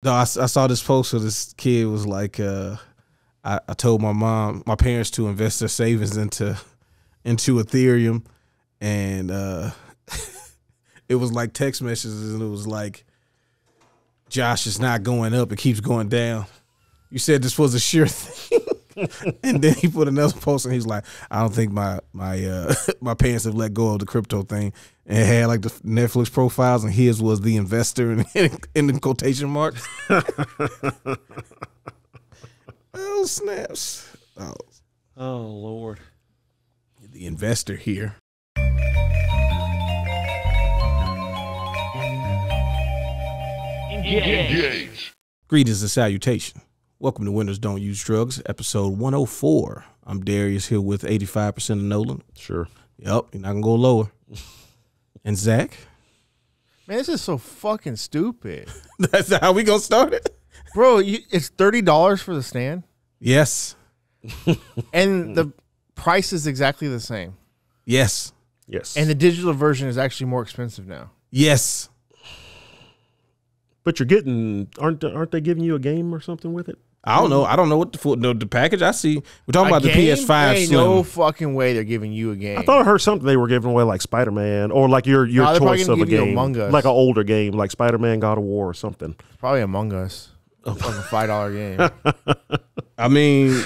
No, I saw this post where this kid was like, I told my parents to invest their savings into Ethereum, and it was like text messages, and it was like, Josh, is not going up, it keeps going down. You said this was a sure thing. And then he put another post, and he's like, I don't think my parents have let go of the crypto thing. And it had like the Netflix profiles, and his was the investor in the quotation marks. Oh, snaps. Oh, Lord. The investor here. Engage. Greetings and salutation. Welcome to Winners Don't Use Drugs, episode 104. I'm Darius here with 85% of Nolan. Sure. Yep, you're not going to go lower. And Zach? Man, this is so fucking stupid. That's how we going to start it? Bro, it's $30 for the stand? Yes. And the price is exactly the same. Yes. Yes. And the digital version is actually more expensive now. Yes. But you're getting, aren't they giving you a game or something with it? I don't know. I don't know what the package I see. We're talking about the PS5 Ain't Slim. no fucking way they're giving you a game. I thought I heard something they were giving away like Spider-Man or like your choice of a game. Like an older game, like Spider-Man, God of War or something. It's probably Among Us. A fucking $5 game. I mean,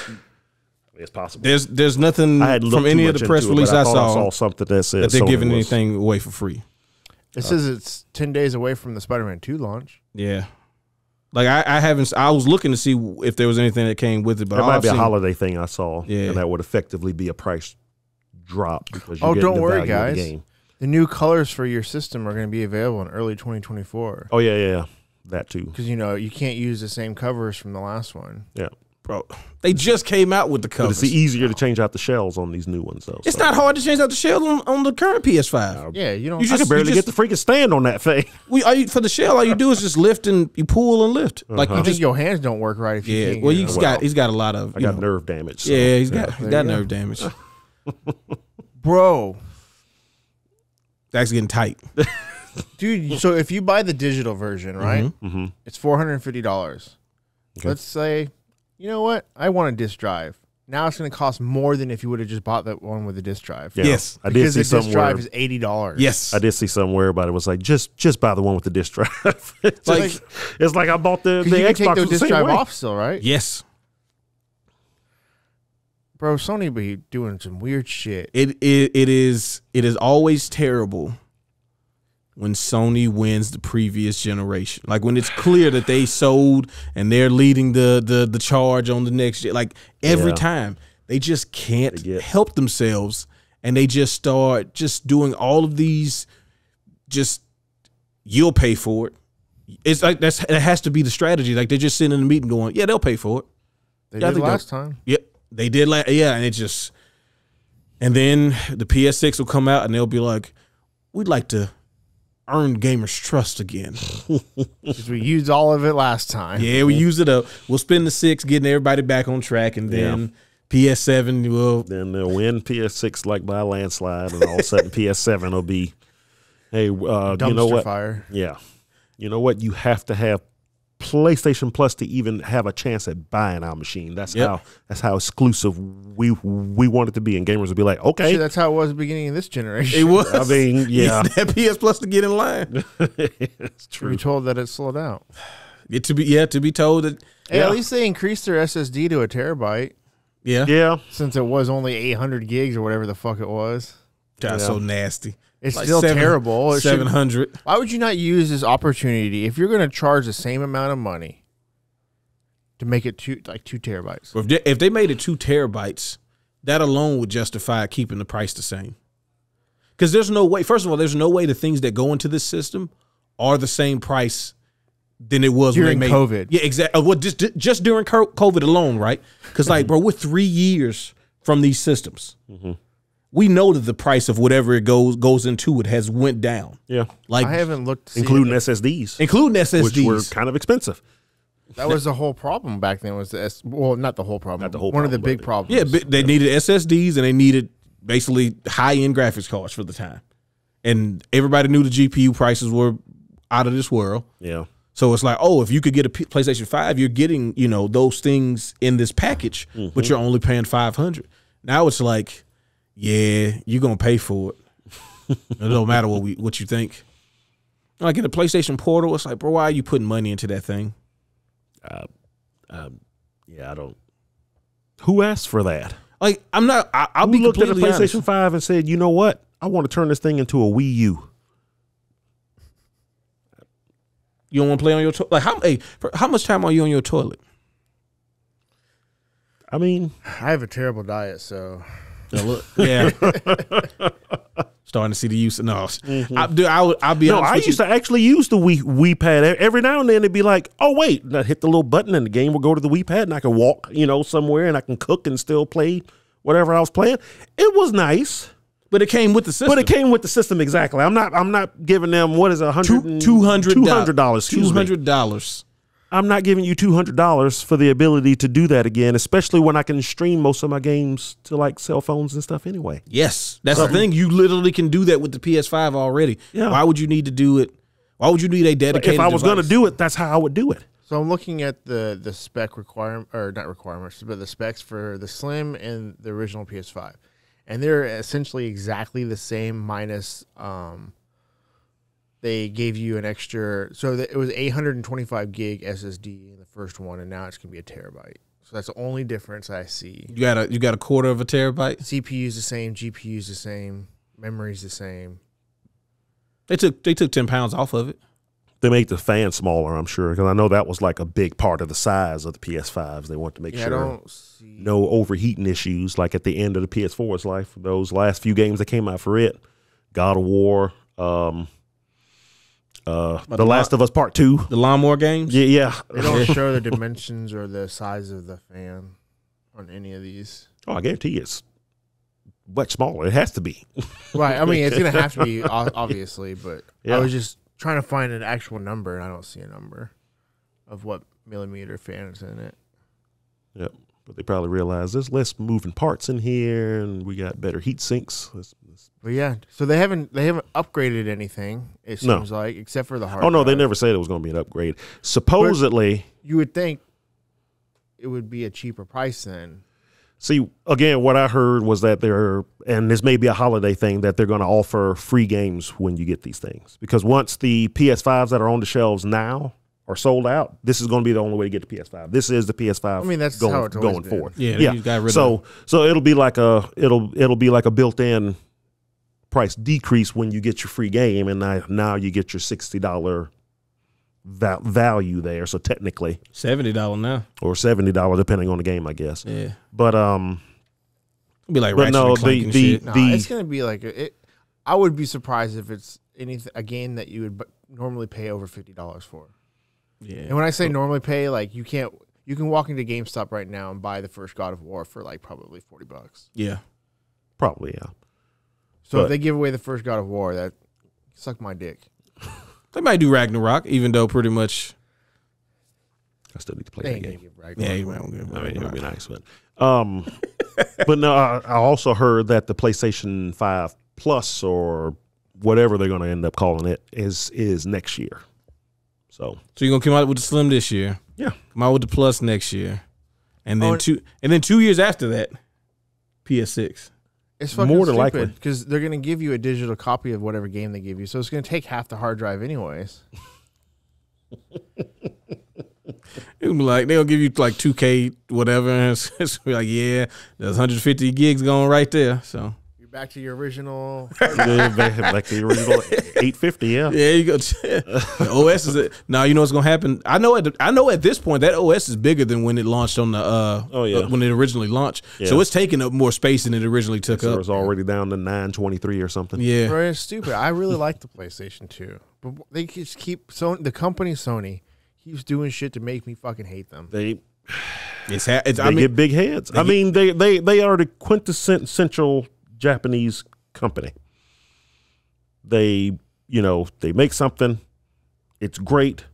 it's possible. There's nothing from any of the press release I saw something that said that they're giving anything away for free. It says it's 10 days away from the Spider-Man 2 launch. Yeah. Like I was looking to see if there was anything that came with it, but there might be a holiday thing I saw, and that would effectively be a price drop because you're getting don't worry, the guys. of the game. The new colors for your system are going to be available in early 2024. Oh yeah, that too. Because you can't use the same covers from the last one. Yeah, bro, they just came out with the covers. But it's easier to change out the shells on these new ones, though. It's not hard to change out the shell on the current PS5. Yeah, you don't. I can barely get the freaking stand on that thing. For the shell, all you do is just lift and you pull and lift. Like I think your hands don't work right if you can't. Well, he's got a lot of. I got nerve damage. So. Yeah, he's got nerve damage. Bro, that's getting tight, dude. So if you buy the digital version, right, it's $450. Okay. Let's say, you know what? I want a disc drive. Now it's going to cost more than if you would have just bought that one with a disc drive. Yeah. Yes, I did see the disc drive is $80. Yes, I did see somewhere, but it was like just buy the one with the disc drive. it's like I bought the you Xbox can take the disc drive way. off still, right? Yes, bro. Sony be doing some weird shit. It is always terrible when Sony wins the previous generation. Like when it's clear that they sold and they're leading the charge on the next year. Like every time they just can't help themselves, and they just start just doing all of these. Just you'll pay for it. It's like it has to be the strategy. Like they're just sitting in the meeting going, yeah, they'll pay for it. They did last time. Yeah, they did. And then the PS6 will come out and they'll be like, we'd like to earn gamers' trust again. Because we used all of it last time. Yeah, we used it up. We'll spend the 6 getting everybody back on track, and then PS7 will. Then they'll win PS6 like by a landslide, and all of a sudden PS7 will be, hey, you know what? Fire. Yeah. You know what? You have to have PlayStation Plus to even have a chance at buying our machine. That's how exclusive we want it to be, and gamers will be like, okay. Shit, that's how it was at the beginning of this generation. It was. I mean, yeah. That PS Plus to get in line. It's true. We're told that it sold out. To be told that. Hey, at least they increased their SSD to a terabyte. Yeah. Yeah. Since it was only 800 gigs or whatever the fuck it was. That's so nasty. It's like still terrible. 700. Why would you not use this opportunity if you're going to charge the same amount of money to make it 2 terabytes? If they made it 2 terabytes, that alone would justify keeping the price the same. Because there's no way. First of all, there's no way the things that go into this system are the same price than it was during when they made COVID. Yeah, exactly. Well, just during COVID alone, right? Because bro, we're 3 years from these systems. We know that the price of whatever it goes into it has went down. Yeah. Like I haven't looked, including SSDs. Which were kind of expensive. That was the whole problem back then. Was not the whole problem. Not the whole one problem, of the big problems. Yeah, they needed SSDs and they needed basically high-end graphics cards for the time. And everybody knew the GPU prices were out of this world. Yeah. So it's like, oh, if you could get a PlayStation 5, you're getting, you know, those things in this package, but you're only paying $500. Now it's like, yeah, you're gonna pay for it. It don't matter what you think. Like in the PlayStation Portal, it's like, bro, why are you putting money into that thing? Yeah, I don't. Who asked for that? Like, I'm not. I'll be looked at a completely PlayStation honest. 5 and said, you know what? I want to turn this thing into a Wii U. You don't want to play on your toilet? Like, how much time are you on your toilet? I mean, I have a terrible diet, so Yeah. Starting to see the use. No, I'll be honest. I used to actually use the Wii pad. Every now and then it'd be like, oh wait, and I'd hit the little button and the game will go to the Wii pad and I can walk, you know, somewhere and I can cook and still play whatever I was playing. It was nice. But it came with the system. Exactly. I'm not giving them what is it, $200. $200. I'm not giving you $200 for the ability to do that again, especially when I can stream most of my games to like cell phones and stuff anyway. Yes, that's the thing. You literally can do that with the PS5 already. Yeah. Why would you need to do it? Why would you need a dedicated If I was going to do it, that's how I would do it. So I'm looking at the spec requirement, or not requirements, but the specs for the Slim and the original PS5, and they're essentially exactly the same minus. They gave you an extra, so it was 825 gig SSD in the first one, and now it's gonna be a terabyte. So that's the only difference I see. You got a quarter of a terabyte. CPU's the same, GPU's the same, memory's the same. They took 10 pounds off of it. They make the fan smaller, I'm sure, because I know that was like a big part of the size of the PS5s. They want to make sure I don't see no overheating issues like at the end of the PS4's life. Those last few games that came out for it, God of War, The Last of Us Part 2. The lawnmower games? Yeah. They don't show the dimensions or the size of the fan on any of these. Oh, I guarantee it's much smaller. It has to be. Right. I mean, it's going to have to be, obviously, but Yeah. I was just trying to find an actual number, and I don't see a number of what millimeter fan is in it. Yep. But they probably realize there's less moving parts in here, and we got better heat sinks. But yeah, so they haven't upgraded anything, it seems like, except for the hard Oh, no, they drive. never said it was going to be an upgrade. Supposedly, You would think it would be a cheaper price then. see, again, what I heard was that and this may be a holiday thing, that they're going to offer free games when you get these things. Because once the PS5s that are on the shelves now are sold out, this is going to be the only way to get the PS5. This is the PS5. I mean, that's going, how it's always going been. forward. Yeah, Yeah. you got rid So of it'll be like a built-in price decrease when you get your free game, and now you get your $60 value there. So technically, $70 now. or $70 depending on the game, I guess. Yeah. But It'll be like But Ratchet no, and Clank and the- shit. No, The- it's going to be like I would be surprised if it's a game that you would normally pay over $50 for. Yeah. And when I say normally pay, like you can walk into GameStop right now and buy the first God of War for like probably $40. Yeah. probably, yeah. So But- if they give away the first God of War, that suck my dick. They might do Ragnarok, even though pretty much. I still need to play They that ain't game. gonna give Ragnarok. Yeah, you might want to give I mean, it would Ragnarok. be nice, but no, I also heard that the PlayStation 5 Plus, or whatever they're going to end up calling it, is next year. So So you're gonna come out with the Slim this year. yeah, Come out with the Plus next year, and then Oh, 2 years after that, PS6. It's fucking More than likely. because they're gonna give you a digital copy of whatever game they give you, so it's gonna take half the hard drive anyways. It'll be like they'll give you like 2K whatever, and it's like, yeah, there's 150 gigs going right there. So You're back to your original. back to the original 850. Yeah, yeah, you go. The OS is now. You know what's gonna happen. I know at this point that OS is bigger than when it launched on the. When it originally launched. Yeah. So it's taking up more space than it originally took so up. it's already down to 923 or something. Yeah. Bro, it's stupid. I really like the PlayStation 2, but they just keep the company Sony keeps doing shit to make me fucking hate them. They They get big heads. I mean, they are the quintessential Japanese company. They make something. It's great.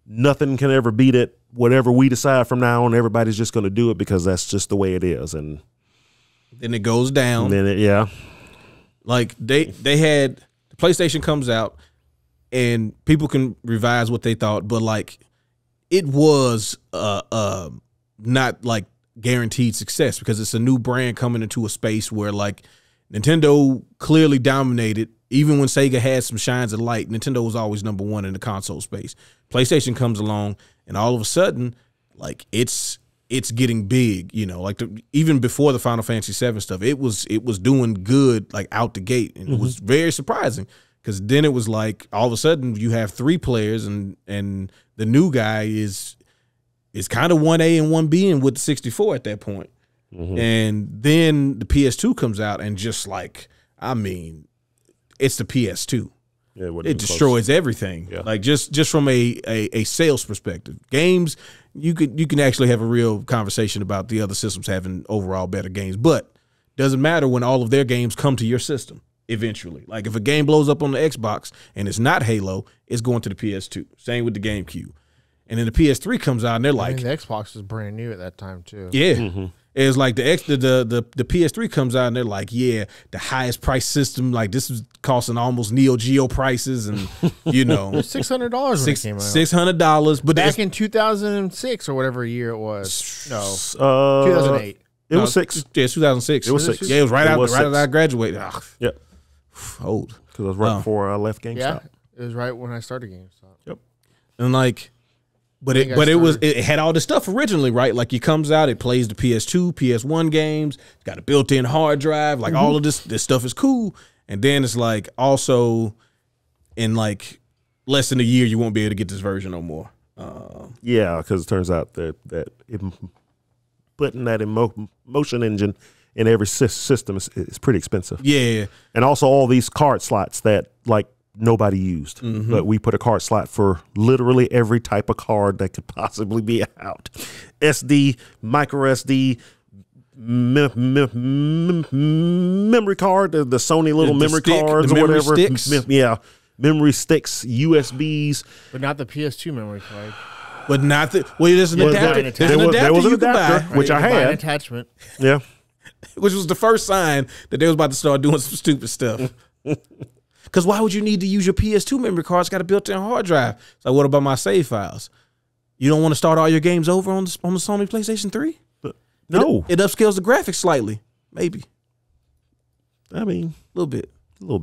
Nothing can ever beat it. Whatever we decide from now on, everybody's just going to do it because that's just the way it is. And Then it goes down. then Like they had the PlayStation comes out, and people can revise what they thought, but like it was not like guaranteed success because it's a new brand coming into a space where like Nintendo clearly dominated. Even when Sega had some shines of light, Nintendo was always number one in the console space. PlayStation comes along, and all of a sudden, like it's getting big. You know, like even before the Final Fantasy VII stuff, it was doing good like out the gate, and it was very surprising because then it was like all of a sudden you have 3 players, and the new guy is kind of 1A and 1B and with the 64 at that point. And then the PS2 comes out, and just like I mean. It's the PS2. Yeah, it destroys everything. Yeah. Like just from a sales perspective. Games, you can actually have a real conversation about the other systems having overall better games, but doesn't matter when all of their games come to your system eventually. Like if a game blows up on the Xbox and it's not Halo, it's going to the PS2. Same with the GameCube. And then the PS3 comes out and they're like, the Xbox was brand new at that time too. Yeah. It's like the PS3 comes out and they're like, yeah, the highest price system, like this is costing almost Neo Geo prices, and you know, $600 when it came out. $600, but back in 2006 or whatever year it was. No, 2008. It was 6. Yeah, 2006. It was 6. Yeah, it was right after I graduated. Ugh. Yep. Old. Because it was right before I left GameStop. Yeah, it was right when I started GameStop. Yep. And like. But it had all this stuff originally, right? Like it comes out, it plays the PS2, PS1 games, it's got a built-in hard drive, like all of this stuff is cool. And then it's like also in like less than a year you won't be able to get this version no more. Yeah, because it turns out that putting that motion engine in every system is pretty expensive. Yeah. And also all these card slots that like nobody used, but we put a card slot for literally every type of card that could possibly be out. SD, micro SD, memory card, the Sony little memory cards or whatever. Sticks. Yeah, memory sticks, USBs. But not the PS2 memory card. But not the, well, there's an adapter. There was an adapter, which I had. An attachment. Yeah. Which was the first sign that they was about to start doing some stupid stuff. Because why would you need to use your PS2 memory card? It's got a built-in hard drive. So what about my save files? You don't want to start all your games over on the Sony PlayStation 3? No. It upscales the graphics slightly. Maybe. I mean. A little bit. Oh,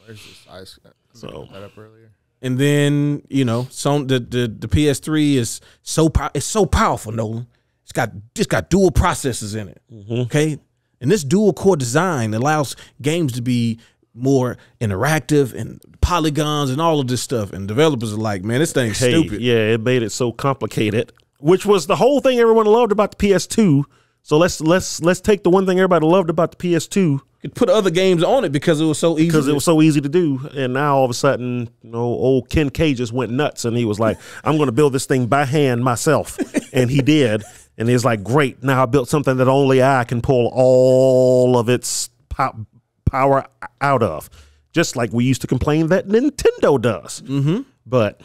there's this ice. So that up earlier. And then, you know, the PS3 is so powerful, Nolan. It's got dual processors in it. Okay? And this dual core design allows games to be more interactive and polygons and all of this stuff, and developers are like, man, this thing's stupid. Yeah, it made it so complicated, which was the whole thing everyone loved about the PS2. So let's take the one thing everybody loved about the PS2. You could put other games on it because it was so easy. Because it was so easy to do, and now all of a sudden, you know, old Ken K just went nuts, and he was like, "I'm going to build this thing by hand myself," and he did, and he's like, "Great, now I built something that only I can pull all of its power out of," just like we used to complain that Nintendo does. But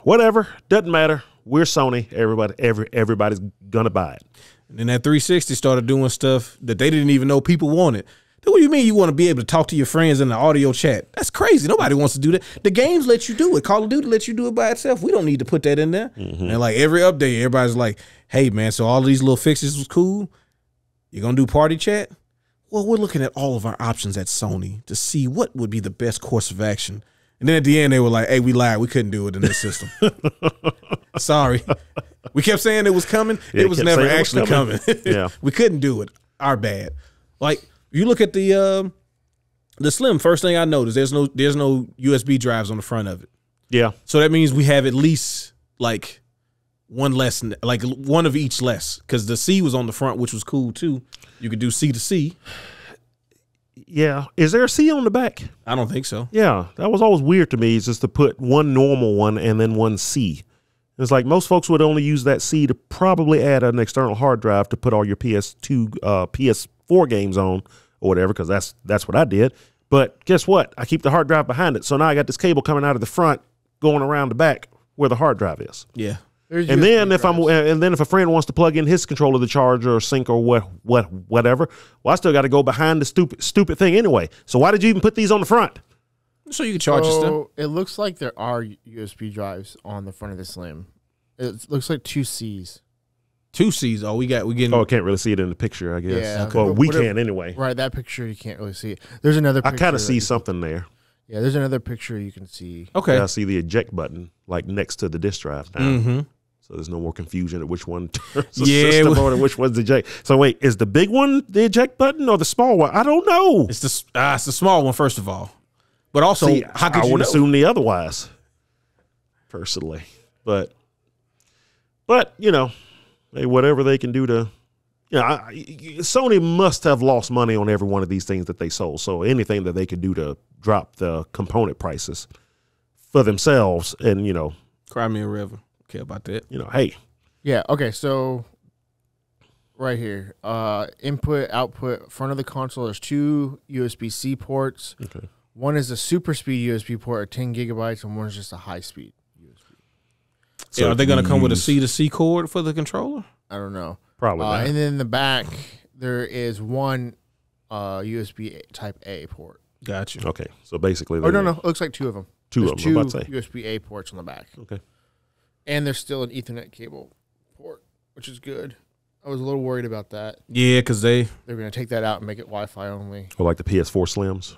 whatever, doesn't matter. We're Sony. Everybody's gonna buy it. And then that 360 started doing stuff that they didn't even know people wanted. What do you mean you want to be able to talk to your friends in the audio chat? That's crazy. Nobody wants to do that. The games let you do it. Call of Duty lets you do it by itself. We don't need to put that in there. And like every update, everybody's like, "Hey man, so all these little fixes was cool. You're gonna do party chat?" Well, we're looking at all of our options at Sony to see what would be the best course of action. And then at the end, they were like, "Hey, we lied. We couldn't do it in this system." Sorry. We kept saying it was coming. Yeah, it was never actually coming. Yeah. We couldn't do it. Our bad. Like, you look at the Slim, first thing I noticed, there's no USB drives on the front of it. Yeah. So that means we have at least like one less, like one of each less, because the C was on the front, which was cool too. You could do C to C. Yeah. Is there a C on the back? I don't think so. Yeah. That was always weird to me, is just to put one normal one and then one C. It's like most folks would only use that C to probably add an external hard drive to put all your PS2, PS4 games on or whatever, because that's what I did. But guess what? I keep the hard drive behind it. So now I got this cable coming out of the front going around the back where the hard drive is. Yeah. And then if a friend wants to plug in his controller, the charger or sync or whatever, well, I still got to go behind the stupid thing anyway. So why did you even put these on the front? So you can charge your stuff. It looks like there are USB drives on the front of the Slim. It looks like 2 Cs. 2 Cs. Oh, we getting. Oh, I can't really see it in the picture, I guess. Yeah. Okay. Well, we can anyway. Right, that picture you can't really see it. There's another I picture. kind of see something there. Yeah, there's another picture you can see. Okay. I see the eject button like next to the disk drive now. Mm-hmm. So there's no more confusion of which one turns the Yeah, system on and which one's the eject. So wait, is the big one the eject button or the small one? I don't know. It's the small one, first of all. But also, See, how could I you would know? assume the otherwise, personally. But you know, hey, whatever they can do to, you know, Sony must have lost money on every one of these things that they sold. So anything that they could do to drop the component prices for themselves, and you know, Cry me a river. Care about that. you know, hey, Yeah, okay, so right here. Input, output, front of the console, there's 2 USB-C ports. okay. One is a super speed USB port at 10 gigabytes, and one is just a high speed USB. So Are they going to come with a use- C to C cord for the controller? I don't know. Probably not. And then in the back, there is one USB Type A port. Gotcha. Okay, so basically, Oh, no, it looks like 2 of them. two There's of them. I'm about to say. USB A ports on the back. Okay. And there's still an Ethernet cable port, which is good. I was a little worried about that. Yeah, because they're going to take that out and make it Wi-Fi only. Or like the PS4 Slims,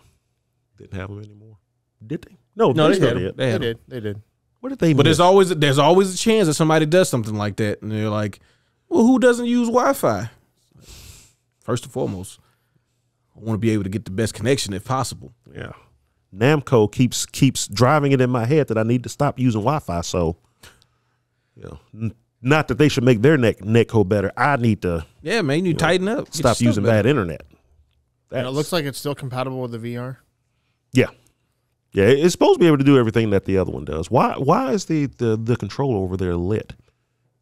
didn't have them anymore. Did they? No, no, they they still had did. them. They had them. They did. What did they? But miss? there's always a chance that somebody does something like that, and they're like, "Well, who doesn't use Wi-Fi?" First and foremost, I want to be able to get the best connection if possible. Yeah. Namco keeps driving it in my head that I need to stop using Wi-Fi. So, you know, not that they should make their netcode better. I need to Yeah, man, you tighten up. Get your stop stuff using better. bad internet. And it looks like it's still compatible with the VR. Yeah. Yeah, it's supposed to be able to do everything that the other one does. Why is the controller over there lit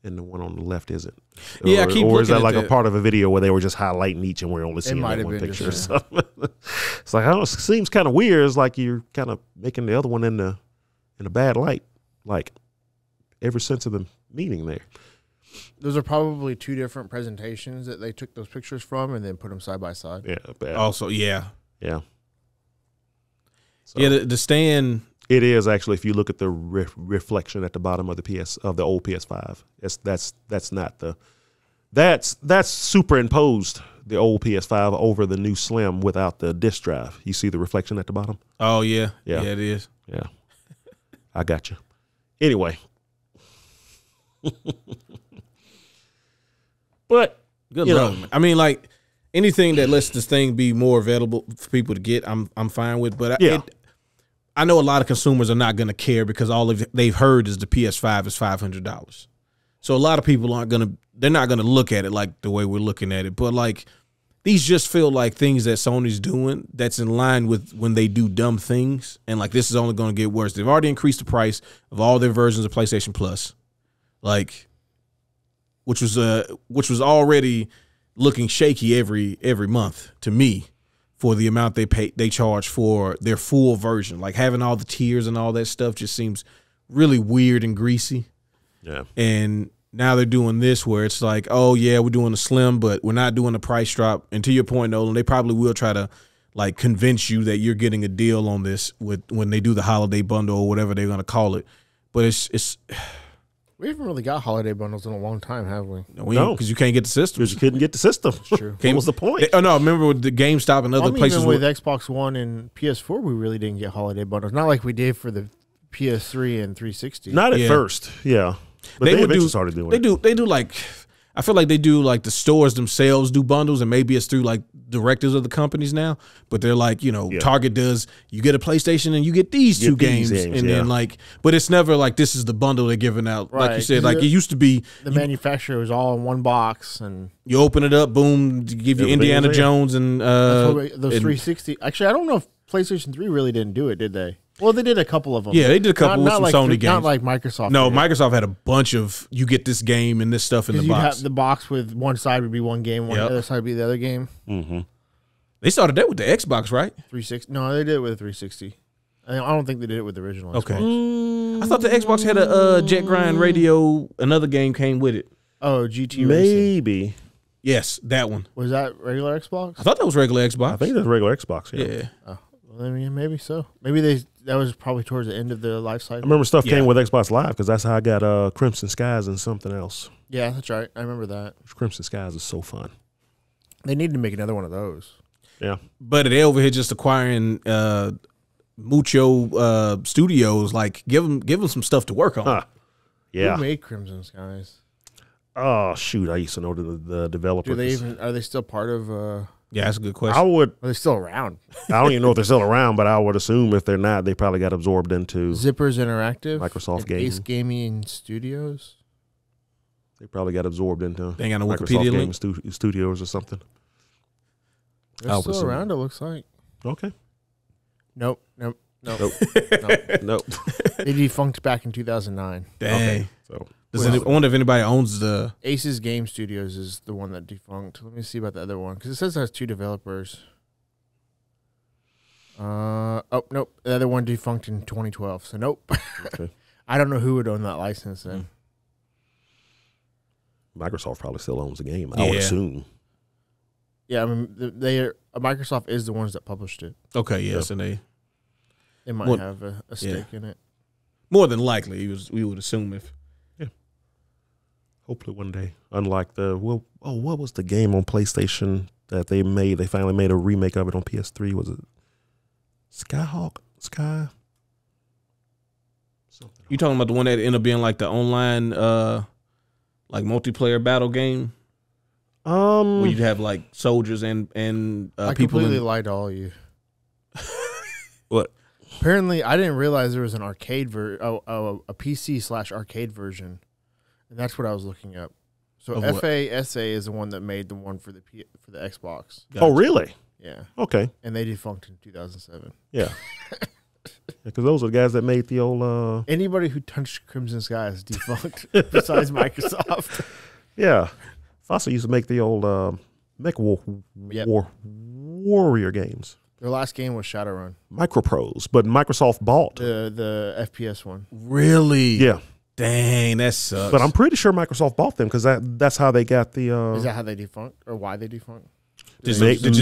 and the one on the left isn't? Yeah, I keep or is looking that at like a that. part of a video where they were just highlighting each and we're only seeing might that have one been picture? just, So, it's like, I don't know, it seems kind of weird. It's like you're kind of making the other one in a bad light, like every sense of the meaning there. Those are probably 2 different presentations that they took those pictures from and then put them side by side. Yeah, bad. Also, yeah, Yeah. So yeah. The stand. it is actually, if you look at the reflection at the bottom of the old PS5, that's superimposed the old PS5 over the new Slim without the disc drive. You see the reflection at the bottom? Oh yeah, Yeah. yeah, it is. Yeah. I got you. Anyway. But Good you luck. know, Man. I mean, like anything that lets this thing be more available for people to get, I'm fine with. But Yeah. I know a lot of consumers are not going to care because all they've heard is the PS5 is $500. So a lot of people they're not going to look at it like the way we're looking at it. But like these just feel like things that Sony's doing that's in line with when they do dumb things. And like this is only going to get worse. They've already increased the price of all their versions of PlayStation Plus, like which was already looking shaky every month to me for the amount they charge for their full version. Like having all the tiers and all that stuff just seems really weird and greasy. yeah. And now they're doing this where it's like, oh yeah, we're doing the Slim, but we're not doing the price drop. And to your point, Nolan, they probably will try to like convince you that you're getting a deal on this when they do the holiday bundle or whatever they're gonna call it. But it's We haven't really got holiday bundles in a long time, have we? No. because you can't get the system. Because you couldn't get the system. True. What was the point? Oh no, remember with the GameStop and other places Even where, with Xbox One and PS4, we really didn't get holiday bundles. Not like we did for the PS3 and 360. Not at Yeah. first, yeah. But They they would eventually do- started doing they it. do like, I feel like they do like the stores themselves do bundles, and maybe it's through like directors of the companies now. But they're like, Yeah. Target does. You get a PlayStation and you get these Get two these games, games, and then yeah. like, but it's never like this is the bundle they're giving out. Like you Right, said, 'cause like it used to be. The manufacturer was all in one box, and You open it up, boom, give you Everything Indiana was there. Jones and that's what those and- 360. Actually, I don't know if PlayStation 3 really didn't do it, did they? Well, they did a couple of them. Yeah, they did a couple with some like Sony games. Not like Microsoft. No, did. Microsoft had a bunch of you get this game and this stuff in the 'Cause you'd box. have the box with one side would be one game, Yep. the other side would be the other game. Mm-hmm. They started that with the Xbox, right? 360. No, they did it with 360. I don't think they did it with the original. Okay. Xbox. I thought the Xbox had a Jet Grind radio. Another game came with it. Oh, GT Racing. Maybe. Yes, that one. Was that regular Xbox? I thought that was regular Xbox. I think that's regular Xbox. Yeah. Yeah. Oh, well, I mean, maybe so. Maybe they that was probably towards the end of the life cycle. I remember stuff came with Xbox Live because that's how I got Crimson Skies and something else. Yeah, that's right. I remember that. Crimson Skies is so fun. They need to make another one of those. Yeah. But they over here just acquiring Mucho Studios. Like, give them some stuff to work on. Huh. Yeah. Who made Crimson Skies? Oh, shoot. I used to know the developers. Are they still part of Yeah, that's a good question. Are they still around? I don't even know if they're still around, but I would assume if they're not, they probably got absorbed into Zippers Interactive, Microsoft and Gaming. Ace Gaming Studios. They probably got absorbed into They ain't got no Microsoft Wikipedia Gaming link? Studios or something. They're still around. It looks like. Okay. Nope. Nope. Nope. They defunct back in 2009. Dang. Okay. So I wonder if anybody owns the. Ace's Game Studios is the one that defunct. Let me see about the other one because it says it has 2 developers. Oh nope, the other one defunct in 2012. So nope. Okay. I don't know who would own that license then. Microsoft probably still owns the game, I would assume. Yeah, I mean Microsoft is the ones that published it. Okay, yes, and they might have a stake in it. More than likely, we would assume if. Hopefully one day. Unlike what was the game on PlayStation that they made? They finally made a remake of it on PS3. Was it Skyhawk? Sky? Something. You talking about the one that ended up being like the online, like multiplayer battle game? Where you'd have like soldiers and I people. completely lied to all of you. What? Apparently, I didn't realize there was an arcade a PC/arcade version. And that's what I was looking up. So FASA is the one that made the one for the Xbox. Gotcha. Oh, really? Yeah. Okay. And they defunct in 2007. Yeah. Because those are the guys that made the old. Anybody who touched Crimson Sky is defunct besides Microsoft. Yeah. FASA used to make the old Mech Warrior games. Their last game was Shadowrun. Microprose, but Microsoft bought the FPS one. Really? Yeah. Dang, that sucks. But I'm pretty sure Microsoft bought them because that's how they got the. Is that how they defunct or why they defunct? They might have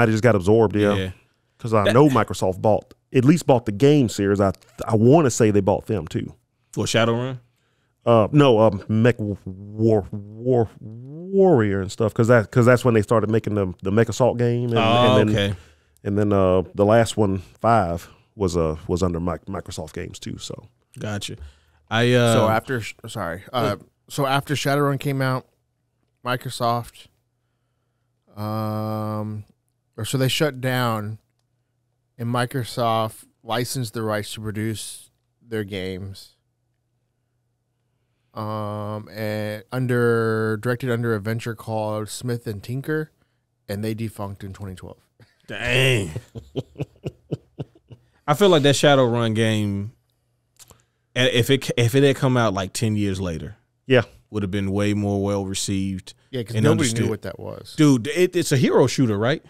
just got absorbed. Yeah. Because I know Microsoft bought the game series. I want to say they bought them too. For Shadowrun? No, Mech Warrior and stuff because that's when they started making the Mech Assault game. Okay. And then the last one 5 was under Microsoft games too. So gotcha. So after Shadowrun came out, Microsoft, so they shut down, and Microsoft licensed the rights to produce their games, and directed under a venture called Smith and Tinker, and they defunct in 2012. Dang. I feel like that Shadowrun game, if it had come out like 10 years later, would have been way more well received. Yeah, because nobody knew what that was. Dude, it's a hero shooter, right?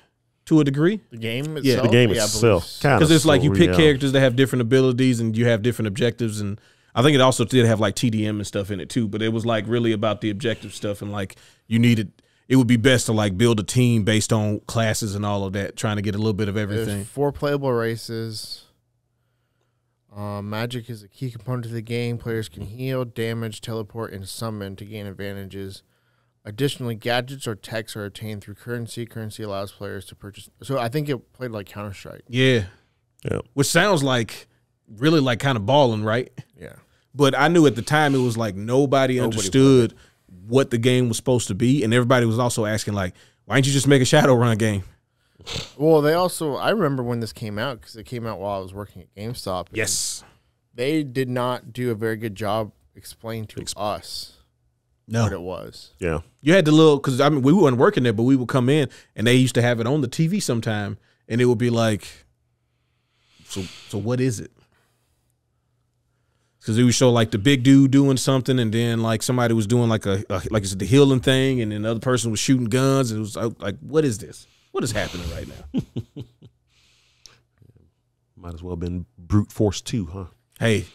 To a degree. The game itself? Yeah, the game itself. Because it's like you pick characters that have different abilities and you have different objectives. And I think it also did have like TDM and stuff in it too. But it was like really about the objective stuff. And like it would be best to like build a team based on classes and all of that, trying to get a little bit of everything. There's 4 playable races. Magic is a key component of the game. Players can heal, damage, teleport, and summon to gain advantages. Additionally, gadgets or techs are attained through currency. Currency allows players to purchase. So I think it played like Counter-Strike. Yeah. Which sounds like really like kind of balling, right? Yeah. But I knew at the time it was like nobody understood what the game was supposed to be, and everybody was also asking like, why didn't you just make a Shadowrun game? Well, I remember when this came out because it came out while I was working at GameStop. Yes. They did not do a very good job explaining to us what it was. Yeah. You had the because I mean, we weren't working there, but we would come in and they used to have it on the TV sometime, and it would be like, so what is it? Because it would show like the big dude doing something, and then like somebody was doing like like it's the healing thing, and then the other person was shooting guns. And it was like, what is this? What is happening right now? Might as well have been Brute Force 2, huh? Hey,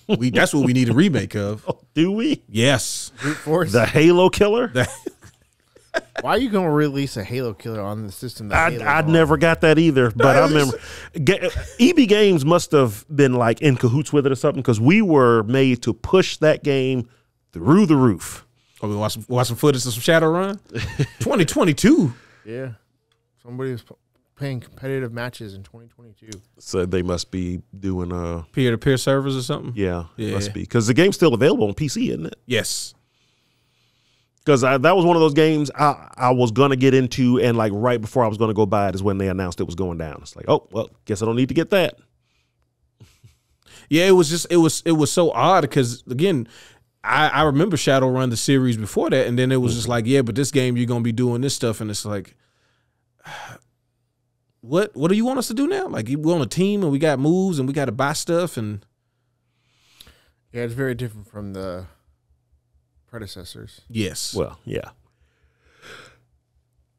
that's what we need a remake of. Oh, do we? Yes. Brute Force? The Halo killer? Why are you going to release a Halo killer on the system? That I never got that either, but I remember EB Games must have been like in cahoots with it or something, because we were made to push that game through the roof. Oh, we watch some footage of some Shadowrun. 2022. Yeah, somebody was playing competitive matches in 2022. So they must be doing peer-to-peer servers or something. Yeah, it must be, because the game's still available on PC, isn't it? Yes. Because that was one of those games I was going to get into, and like right before I was going to go buy it is when they announced it was going down. It's like, oh, well, guess I don't need to get that. Yeah, it was so odd because, again, I remember Shadowrun, the series before that, and then it was just like, yeah, but this game you're going to be doing this stuff, and it's like, what do you want us to do now? Like, we're on a team, and we got moves, and we got to buy stuff, and... Yeah, it's very different from the predecessors. Yes. Well, yeah.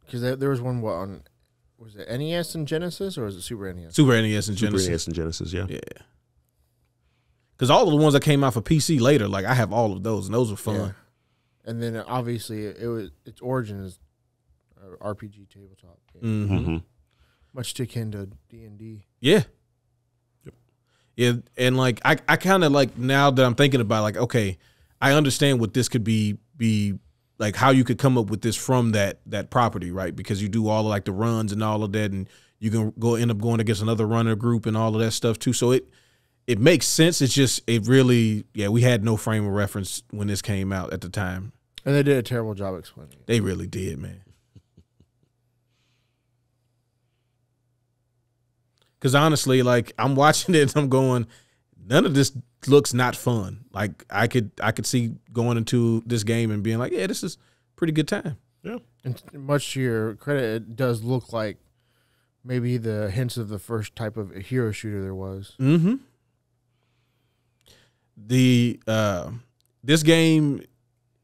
Because there was one on, was it NES and Genesis, or was it Super NES? Super NES and Genesis. Super NES and Genesis, yeah. Yeah. Because all of the ones that came out for PC later, like I have all of those, and those were fun. Yeah. And then obviously its origin is RPG tabletop game. Mm-hmm. Much akin to D&D. Yeah. Yeah, and like I kind of like, now that I'm thinking about, like, okay, I understand what this could be like, how you could come up with this from that property, right? Because you do all of like the runs and all of that, and you can end up going against another runner group and all of that stuff too. So it makes sense. It's just, it really, we had no frame of reference when this came out at the time. And they did a terrible job explaining it. They really did, man. Because honestly, like, I'm watching it and I'm going, none of this looks not fun. Like, I could see going into this game and being like, yeah, this is a pretty good time. Yeah. And much to your credit, it does look like maybe the hints of the first type of hero shooter there was. Mm-hmm. This game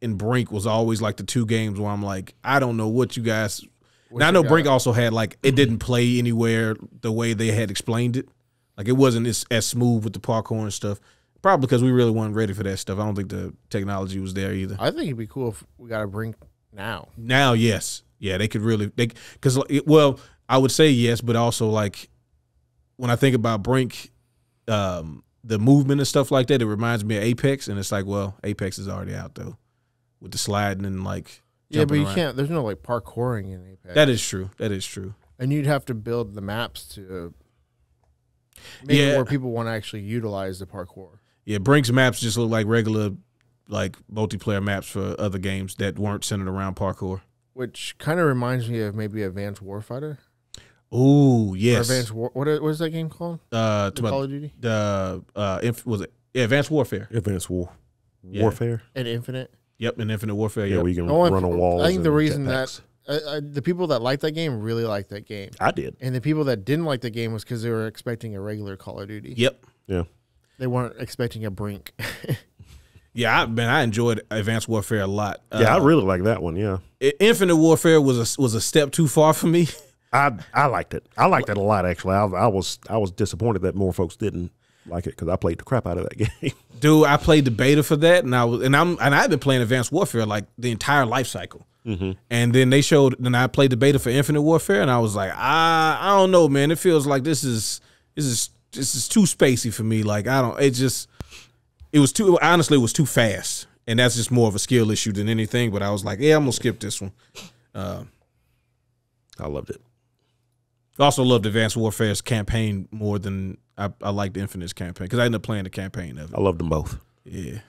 and Brink was always like the two games where I'm like, I don't know what you guys... Now, I know Brink also had, like, it didn't play anywhere the way they had explained it. Like, it wasn't as smooth with the parkour and stuff. Probably because we really weren't ready for that stuff. I don't think the technology was there either. I think it'd be cool if we got a Brink now. Now, yes. Yeah, they could really... Because, well, I would say yes, but also, like, when I think about Brink, the movement and stuff like that, it reminds me of Apex, and it's like, well, Apex is already out, though, with the sliding and, like... Yeah, but you can't. There's no like parkouring in Apex. That is true. That is true. And you'd have to build the maps to make it where people want to actually utilize the parkour. Yeah, Brink's maps just look like regular, like, multiplayer maps for other games that weren't centered around parkour. Which kind of reminds me of maybe Advanced Warfighter. Oh yes. Or what is that game called? Call of Duty. Was it Advanced Warfare? Advanced Warfare And Infinite. Yep, and Infinite Warfare. Yeah, where you can run on walls. I think the reason that the people that liked that game really liked that game. I did. And the people that didn't like the game was because they were expecting a regular Call of Duty. Yep. Yeah. They weren't expecting a Brink. Yeah, I enjoyed Advanced Warfare a lot. Yeah, I really like that one. Yeah. Infinite Warfare was a step too far for me. I liked it. I liked it a lot, actually. I was disappointed that more folks didn't like it because I played the crap out of that game. Dude, I played the beta for that, and I've been playing Advanced Warfare like the entire life cycle. Mm-hmm. And then I played the beta for Infinite Warfare, and I was like, I don't know, man. It feels like this is too spacey for me. Like, it was too fast, and that's just more of a skill issue than anything. But I was like, yeah, I'm gonna skip this one. I loved it. I also loved Advanced Warfare's campaign more than I liked Infinite's campaign, because I ended up playing the campaign of it. I loved them both. Yeah.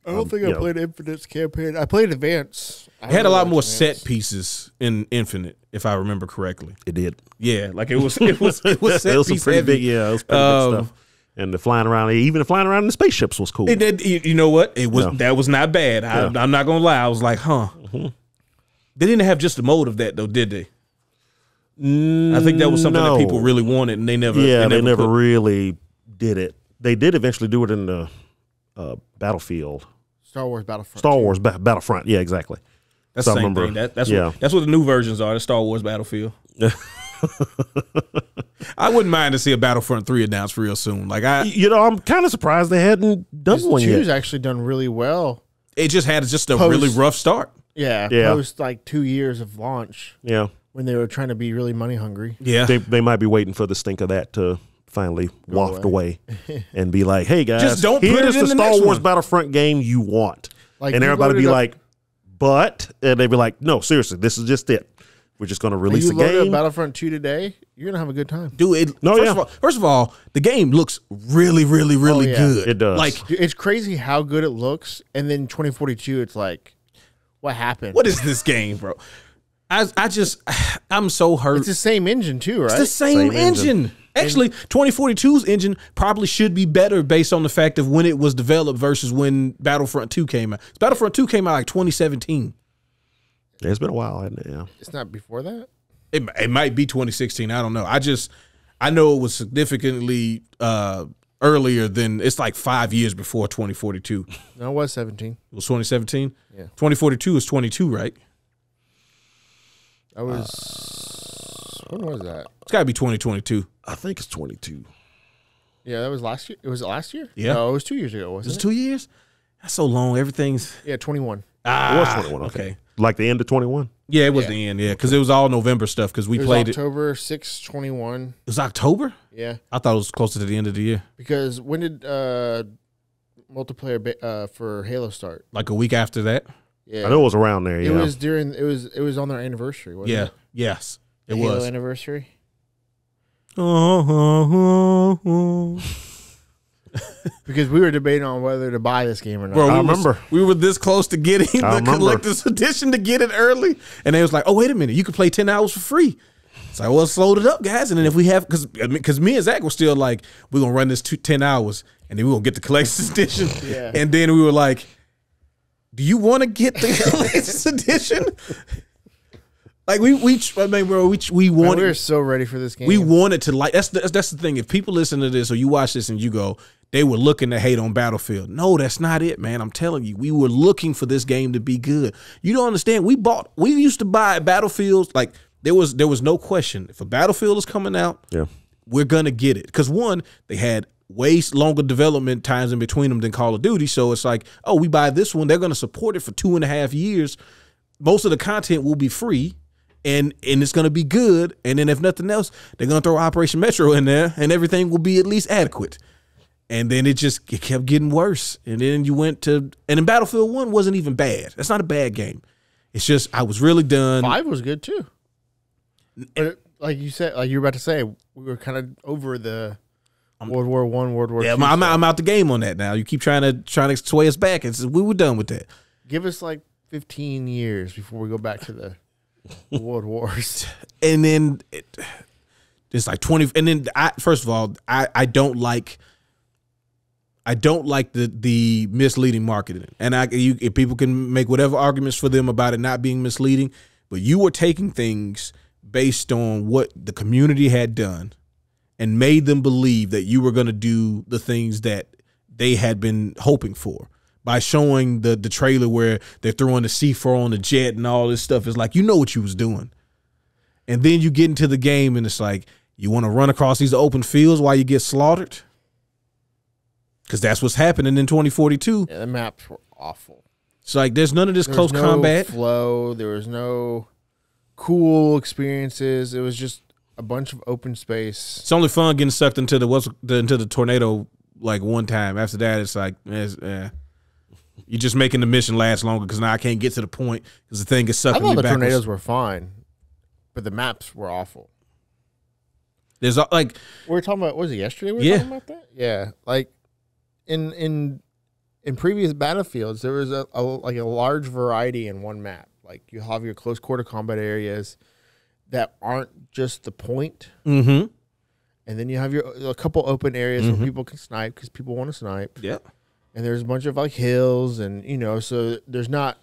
I don't think I played Infinite's campaign. I played Advance. It had a lot more set pieces in Infinite, if I remember correctly. It did. Yeah, like it was set it was piece pretty heavy. big. Yeah, it was pretty big stuff. And the flying around in the spaceships was cool. You know what? That was not bad. I'm not gonna lie. I was like, huh. Mm-hmm. They didn't have just a mode of that though, did they? I think that was something that people really wanted, and they never. Yeah, they never really did it. They did eventually do it in the Battlefield. Star Wars Battlefront. Star Wars Battlefront. Yeah, exactly. That's the same thing. That's what the new versions are. The Star Wars Battlefield. I wouldn't mind to see a Battlefront 3 announced real soon. Like I'm kind of surprised they hadn't done one yet. 2's actually done really well. It just had a really rough start. Yeah, Yeah. post like 2 years of launch Yeah. when they were trying to be really money hungry. Yeah. They might be waiting for the stink of that to finally waft away and be like, hey, guys, Just don't put here's it in the the Star next Wars one. Battlefront game you want. Like, and you everybody loaded be up- like, but, and they'd be like, no, seriously, this is just it. We're just going to release you a load up game. Battlefront 2 today, you're gonna have a good time. Dude, No, yeah. first of all, the game looks really, really, really yeah. good. It does. Like, Dude, it's crazy how good it looks, and then 2042, it's like, what happened? what is this game, bro? I'm so hurt. It's the same engine too, right? It's the same engine. Actually, 2042's engine probably should be better based on the fact of when it was developed versus when Battlefront 2 came out. Battlefront 2 came out like 2017. Yeah, it's been a while, hasn't it? Yeah. It's not before that. It might be 2016. I don't know. I know it was significantly earlier than, it's like 5 years before 2042. No, it was 17. It was 2017? Yeah. 2042 is 22, right? I was. When was that? It's got to be 2022. I think it's 22. Yeah, that was last year. Was it last year? Yeah. No, it was 2 years ago, Is wasn't it 2 years? That's so long. Everything's. Yeah, 21. It was 21. Okay. Like the end of 21? Yeah, it was Yeah. the end. Yeah, because it was all November stuff because we It was played October 6, 21. It was October? Yeah, I thought it was closer to the end of the year. because when did multiplayer for Halo start? Like a week after that. Yeah, I know it was around there, yeah. It was during. It was on their anniversary. Wasn't Yeah. it? Yes. It The Halo was. anniversary. Because we were debating on whether to buy this game or not. Bro, I we remember. we were this close to getting I the remember. collector's edition to get it early. And they was like, oh, wait a minute. You can play 10 hours for free. It's like, well, let's load it up, guys. And then if we have, because me and Zach were still like, we're going to run this 10 hours and then we're going to get the collector's edition. Yeah. And then we were like, do you want to get the collector's edition? Like we wanted. Man, we were so ready for this game. We wanted to like. That's the thing. If people listen to this or you watch this and you go, they were looking to hate on Battlefield. No, that's not it, man. I'm telling you, we were looking for this game to be good. You don't understand. We used to buy Battlefields. Like there was no question. If a Battlefield is coming out, Yeah. we're gonna get it. Because one, they had way longer development times in between them than Call of Duty. So it's like, oh, we buy this one. They're gonna support it for 2.5 years. Most of the content will be free. And it's going to be good. And then if nothing else, they're going to throw Operation Metro in there and everything will be at least adequate. And then it kept getting worse. And then you went to, and then Battlefield 1 wasn't even bad. That's not a bad game. It's just, I was really done. 5 was good too. But like you said, like you were about to say, we were kind of over the World War I, World War II. Yeah, I'm out the game on that now. You keep trying to sway us back. We were done with that. Give us like 15 years before we go back to the World Wars. And then it's like 20. And then first of all, I don't like the misleading marketing. And if people can make whatever arguments for them about it not being misleading, but you were taking things based on what the community had done and made them believe that you were going to do the things that they had been hoping for. By showing the trailer where they're throwing the C4 on the jet and all this stuff, it's like, you know what you was doing. And then you get into the game and it's like, you want to run across these open fields while you get slaughtered? Because that's what's happening in 2042. Yeah, the maps were awful. It's like, there's none of this close no combat. flow. There was no cool experiences. It was just a bunch of open space. It's only fun getting sucked into the tornado like one time. After that, it's like, you're just making the mission last longer because now I can't get to the point because the thing is sucking me I thought the backwards. tornadoes were fine, but the maps were awful. There's like, We were talking about, was it yesterday we were Yeah. talking about that? Yeah. Like in previous Battlefields, there was a large variety in one map. Like you have your close quarter combat areas that aren't just the point. mm-hmm. And then you have a couple open areas where people can snipe because people want to snipe. Yeah. And there's a bunch of like hills and, so there's not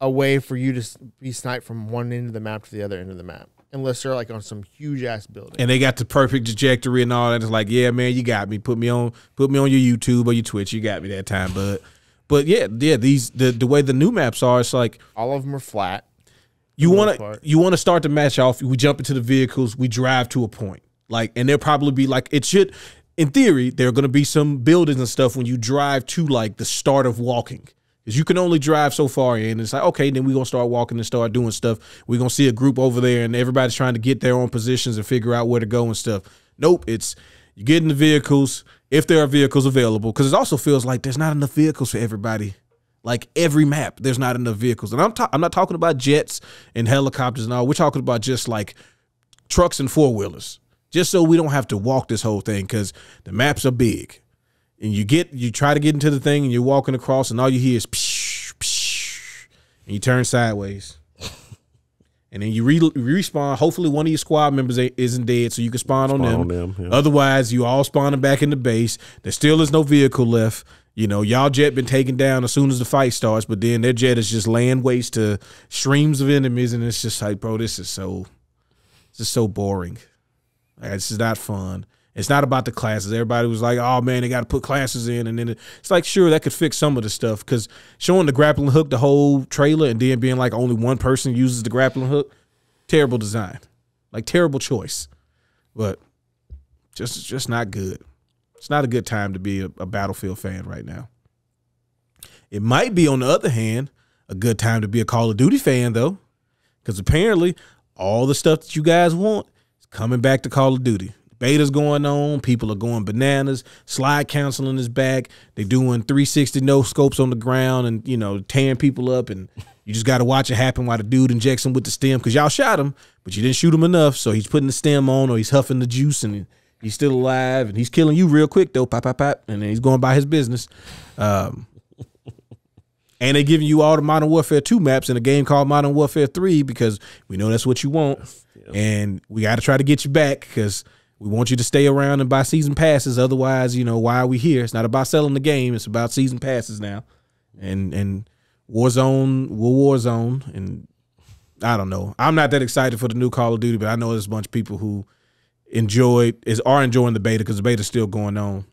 a way for you to be sniped from one end of the map to the other end of the map. Unless they're like on some huge ass building. And they got the perfect trajectory and all that. It's like, yeah, man, you got me. Put me on your YouTube or your Twitch. You got me that time, bud. But yeah, the way the new maps are, it's like All of them are flat. you most want part. to start the match off. We jump into the vehicles. We drive to a point. Like, and there'll probably be like it should. In theory, there are going to be some buildings and stuff when you drive to like the start of walking. Because you can only drive so far in. It's like, okay, then we're going to start walking and start doing stuff. We're going to see a group over there, and everybody's trying to get their own positions and figure out where to go and stuff. Nope, it's you get in the vehicles, if there are vehicles available, because it also feels like there's not enough vehicles for everybody. Like every map, there's not enough vehicles. And I'm not talking about jets and helicopters and all. We're talking about just like trucks and four-wheelers, just so we don't have to walk this whole thing because the maps are big. And you try to get into the thing and you're walking across and all you hear is psh, psh, and you turn sideways. And then you respawn. Hopefully one of your squad members isn't dead so you can spawn on them. Yeah. Otherwise, you all spawning back in the base. There still is no vehicle left. You know, y'all jet been taken down as soon as the fight starts, but then their jet is just laying waste to streams of enemies, and it's just like, bro, this is so boring. Like, this is not fun. It's not about the classes. Everybody was like, oh, man, they got to put classes in. And then it's like, sure, that could fix some of the stuff because showing the grappling hook the whole trailer and then being like only one person uses the grappling hook, terrible design. Like, terrible choice. But just not good. It's not a good time to be a Battlefield fan right now. It might be, on the other hand, a good time to be a Call of Duty fan, though, because apparently all the stuff that you guys want is coming back to Call of Duty. Beta's going on. People are going bananas. Slide counseling is back. They're doing 360 no scopes on the ground and, you know, tearing people up. And you just got to watch it happen while the dude injects him with the stem because y'all shot him, but you didn't shoot him enough. So he's putting the stem on or he's huffing the juice and he's still alive. And he's killing you real quick, though. Pop, pop, pop. And then he's going by his business. And they're giving you all the Modern Warfare 2 maps in a game called Modern Warfare 3 because we know that's what you want. Yeah. And we got to try to get you back because we want you to stay around and buy season passes. Otherwise, you know, why are we here? It's not about selling the game. It's about season passes now. And Warzone. And I don't know. I'm not that excited for the new Call of Duty, but I know there's a bunch of people who are enjoying the beta because the beta's still going on.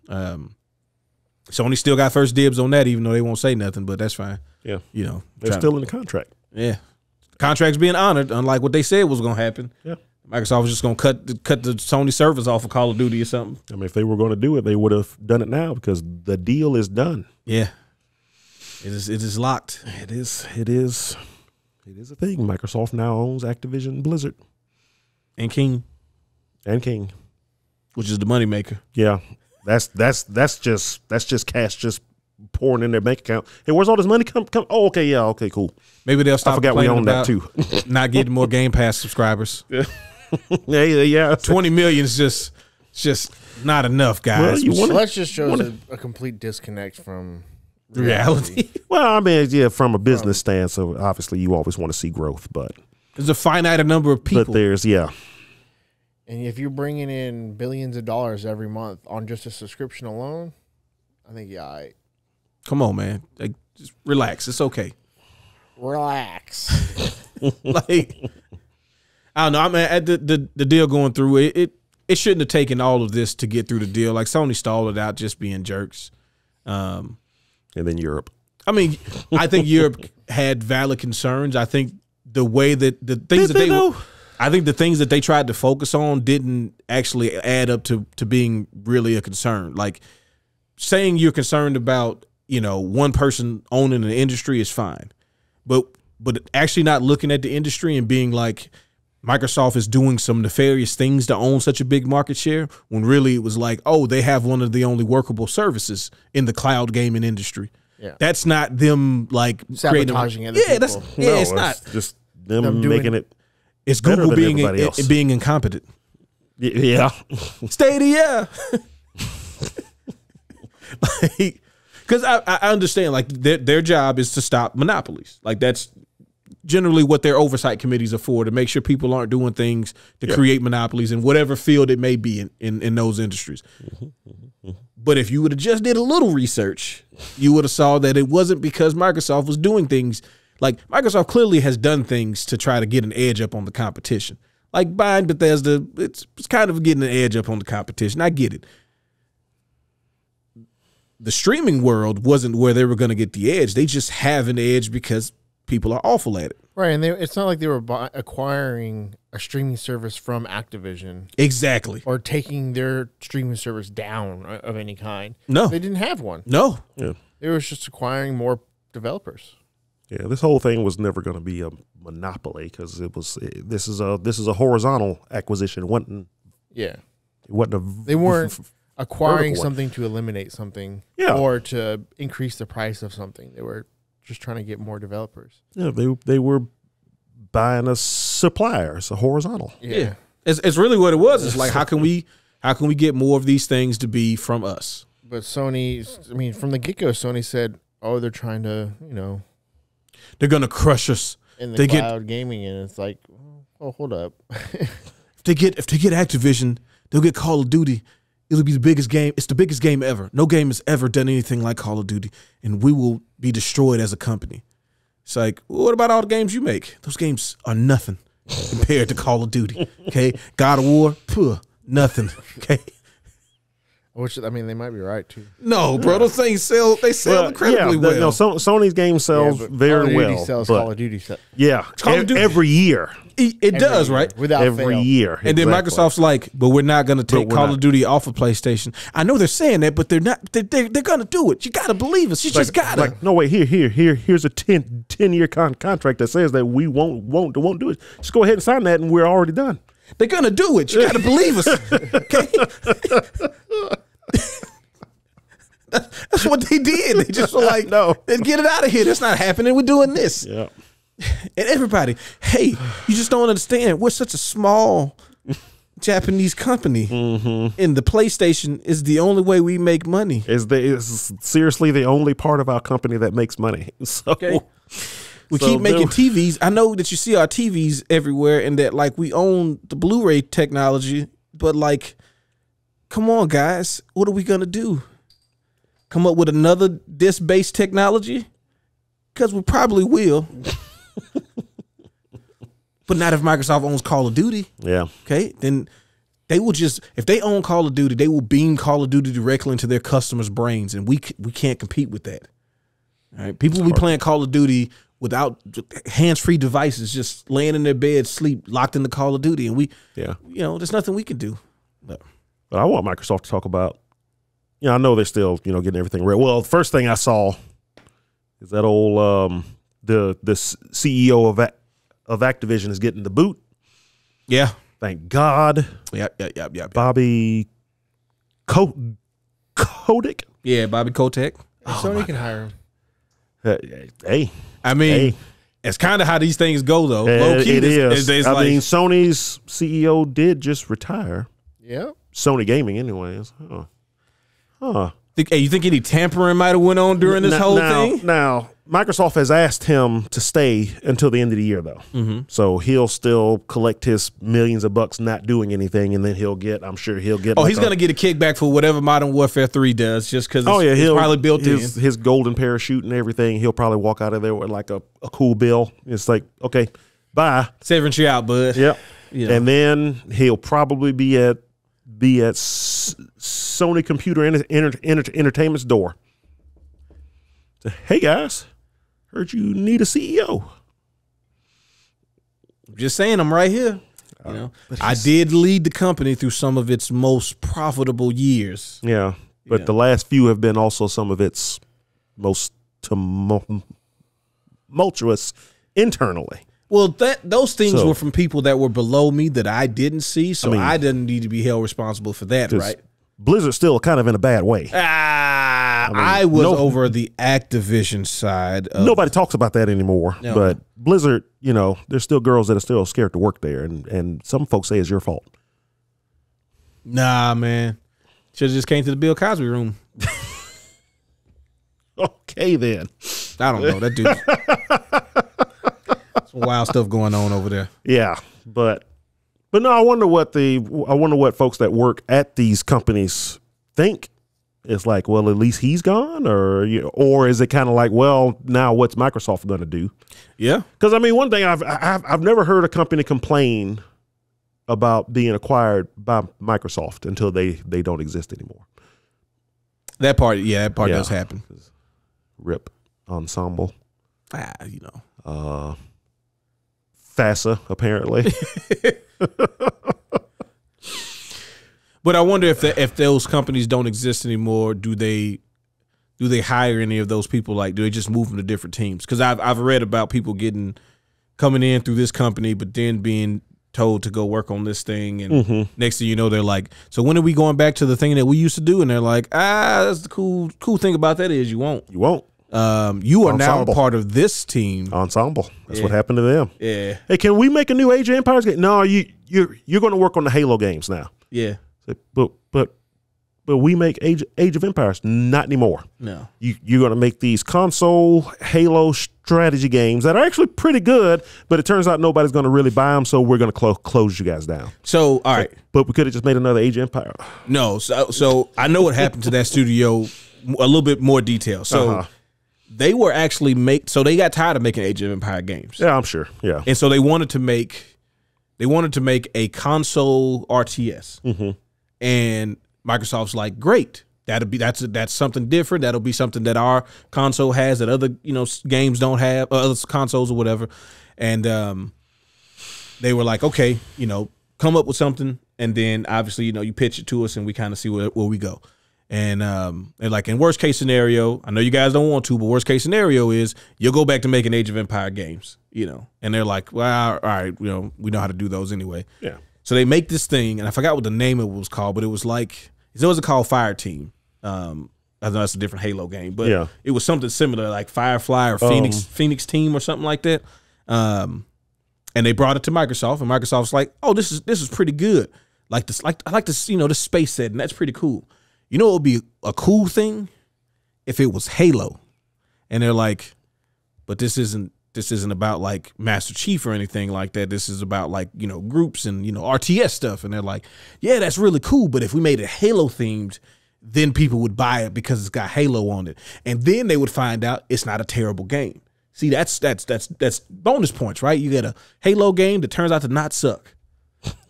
Sony still got first dibs on that, even though they won't say nothing, but that's fine. Yeah. You know, they're still in the contract. Yeah. Contract's being honored, unlike what they said was going to happen. Yeah. Microsoft was just going to cut the Sony servers off of Call of Duty or something. I mean, if they were going to do it, they would have done it now because the deal is done. Yeah. It is locked. It is a thing. Microsoft now owns Activision Blizzard. And King. Which is the moneymaker. Yeah. That's just cash just pouring in their bank account. Hey, where's all this money come? Oh, okay, yeah, okay, cool. Maybe they'll stop. I forgot we own that too. Not getting more Game Pass subscribers. Yeah. 20 million is just not enough, guys. Well, that just shows a complete disconnect from reality. Well, I mean, yeah, from a business stance, so obviously you always want to see growth, but there's a finite number of people. But there's And if you're bringing in billions of dollars every month on just a subscription alone, I think come on, man. Like, just relax. It's okay. Relax. Like, I don't know. I mean, at the deal going through it shouldn't have taken all of this to get through the deal. Like, Sony stalled it out just being jerks. And then Europe. I mean, I think Europe had valid concerns. I think the way that the things the things that they tried to focus on didn't actually add up to being really a concern. Like, saying you're concerned about, you know, one person owning an industry is fine. But actually not looking at the industry and being like, Microsoft is doing some nefarious things to own such a big market share, when really it was like, oh, they have one of the only workable services in the cloud gaming industry. Yeah. That's not them like sabotaging other people. It's not. Just them making it. It's Google being incompetent. Yeah. Stadia. Because I understand, like, their job is to stop monopolies. Like, that's generally what their oversight committees are for, to make sure people aren't doing things to create monopolies in whatever field it may be in those industries. But if you would have just did a little research, you would have saw that it wasn't because Microsoft was doing things. Like, Microsoft clearly has done things to try to get an edge up on the competition. Like, buying Bethesda, it's kind of getting an edge up on the competition. I get it. The streaming world wasn't where they were going to get the edge. They just have an edge because people are awful at it. Right, and it's not like they were acquiring a streaming service from Activision. Exactly. Or taking their streaming service down of any kind. No. They didn't have one. No. Yeah. They were just acquiring more developers. Yeah, this whole thing was never going to be a monopoly because this is a horizontal acquisition. It wasn't They weren't acquiring vertical one. something to eliminate something Yeah. or to increase the price of something. They were just trying to get more developers. Yeah, they were buying a supplier. It's a horizontal. Yeah. It's really what it was. It's like how can we get more of these things to be from us? But Sony, I mean, from the get-go, Sony said, "Oh, they're trying to, They're gonna crush us. in the They get- cloud gaming," and it's like, "Oh, hold up." If they get Activision, they'll get Call of Duty. It'll be the biggest game. It's the biggest game ever. No game has ever done anything like Call of Duty, and we will be destroyed as a company. It's like, well, what about all the games you make? Those games are nothing compared to Call of Duty. Okay, God of War, nothing. Okay, Which, I mean, they might be right too. no, bro, those things sell incredibly well. No, Sony's game sells but very Call of Duty well. sells but Call of Duty stuff. yeah, Call of Duty- every year, It does, right? Without every fail. year, And then exactly. Microsoft's like, but we're not going to take we're Call not. of Duty off of PlayStation. I know they're saying that, but they're not. They're going to do it. You got to believe us. You just got to. Like, no, wait, here's a 10-year contract that says that we won't do it. Just go ahead and sign that, and we're already done. They're going to do it. You got to believe us. Okay? That's what they did. They just were like, No. "Then get it out of here. That's not happening. We're doing this." Yeah, And everybody, hey, you just don't understand. We're such a small Japanese company, and the PlayStation is the only way we make money. is seriously the only part of our company that makes money. So. Okay. We So keep making there- TVs. I know that you see our TVs everywhere and that like we own the Blu-ray technology, but like, come on, guys. What are we going to do? Come up with another disc-based technology? Because we probably will. But not if Microsoft owns Call of Duty. Yeah. Okay? Then they will just, if they own Call of Duty, they will beam Call of Duty directly into their customers' brains, and we can't compete with that. All right? People will be playing Call of Duty without hands-free devices, just laying in their bed, sleep, locked into Call of Duty, and there's nothing we can do. But But I want Microsoft to talk about, I know they're still, getting everything ready. Well, the first thing I saw is that old, the CEO of Activision is getting the boot. yeah. Thank God. Yeah. Bobby Kotick. Yeah, Bobby Kotick. Sony can hire him. Hey. I mean, Hey. it's kind of how these things go, though. Low key, It is. It's I like, mean, Sony's CEO did just retire. Yeah. Sony Gaming, anyways. Huh. hey, you think any tampering might have went on during this whole thing? Now, Microsoft has asked him to stay until the end of the year, though. Mm-hmm. So he'll still collect his millions of bucks not doing anything, and then I'm sure he'll get. Oh, he's going to get a kickback for whatever Modern Warfare 3 does, just because it's he'll probably built his golden parachute and everything. He'll probably walk out of there with like a cool bill. It's like, okay, bye. Severance you out, bud. Yep. Yeah. And then he'll probably be at Sony Computer Entertainment's door. Say, hey guys, heard you need a CEO. Just saying, I'm right here. I did lead the company through some of its most profitable years. Yeah, but Yeah. the last few have been also some of its most tumultuous internally. Well, those things So- were from people that were below me that I didn't see, so mean- I didn't need to be held responsible for that, 'Cause right? Blizzard's still kind of in a bad way. I was over the Activision side. Nobody talks about that anymore. No. But Blizzard, there's still girls that are still scared to work there, and some folks say it's your fault. Nah, man. Should have just came to the Bill Cosby room. Okay, then. I don't know. That dude. Some wild stuff going on over there. Yeah, but no, I wonder what folks that work at these companies think. It's like, well, at least he's gone, or is it kind of like, well, now what's Microsoft going to do? Yeah. Because I mean, one thing I've never heard a company complain about being acquired by Microsoft until they don't exist anymore. That part Yeah. does happen. RIP Ensemble, Oh, FASA apparently. But I wonder if those companies don't exist anymore, do they do they hire any of those people? Like, do they just move them to different teams? Because I've read about people coming in through this company, but then being told to go work on this thing, and next thing you know, they're like, so when are we going back to the thing that we used to do? And they're like, that's the cool thing about that is you won't. You won't. You are now a part of this team. Ensemble. That's what happened to them. Yeah. Hey, can we make a new Age of Empires game? No, you're going to work on the Halo games now. Yeah. But we make Age of Empires. Not anymore. No. You're going to make these console Halo strategy games that are actually pretty good, but it turns out nobody's going to really buy them, so we're going to close you guys down. So, all right. But we could have just made another Age of Empire. No. So I know what happened to that studio, a little bit more detail. So they were actually so they got tired of making Age of Empire games. Yeah, I'm sure. Yeah. And so they wanted to make a console RTS. And Microsoft's like, great. That's something different. That'll be something that our console has that other games don't have, other consoles or whatever. And they were like, okay, come up with something, and then obviously you pitch it to us, and we kind of see where we go. And they're like, in worst case scenario, I know you guys don't want to, but worst case scenario is you'll go back to making Age of Empire games, And they're like, well, all right, we know how to do those anyway. Yeah. So they make this thing, and I forgot what the name of it was called, but it was like, it wasn't called Fire Team. I know that's a different Halo game, but it was something similar, like Firefly or Phoenix Team or something like that. And they brought it to Microsoft, and Microsoft's like, oh, this is pretty good. I like this, the space setting. That's pretty cool. It would be a cool thing if it was Halo. And they're like, but this isn't about like Master Chief or anything like that. This is about like, groups and, RTS stuff. And they're like, yeah, that's really cool. But if we made it Halo themed, then people would buy it because it's got Halo on it. And then they would find out it's not a terrible game. See, that's bonus points, right? You get a Halo game that turns out to not suck.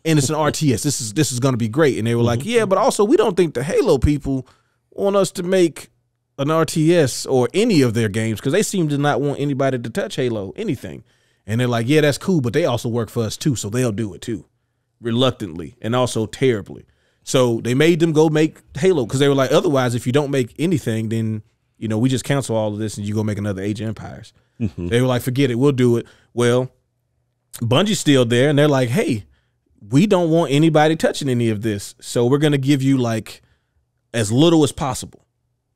And it's an RTS. This is going to be great. And they were like, yeah, but also we don't think the Halo people want us to make an RTS or any of their games because they seem to not want anybody to touch Halo, anything. And they're like, yeah, that's cool, but they also work for us too, so they'll do it too, reluctantly and also terribly. So they made them go make Halo because they were like, otherwise, if you don't make anything, then we just cancel all of this and you go make another Age of Empires. They were like, forget it, we'll do it. Well, Bungie's still there, and they're like, hey, we don't want anybody touching any of this, so we're going to give you like as little as possible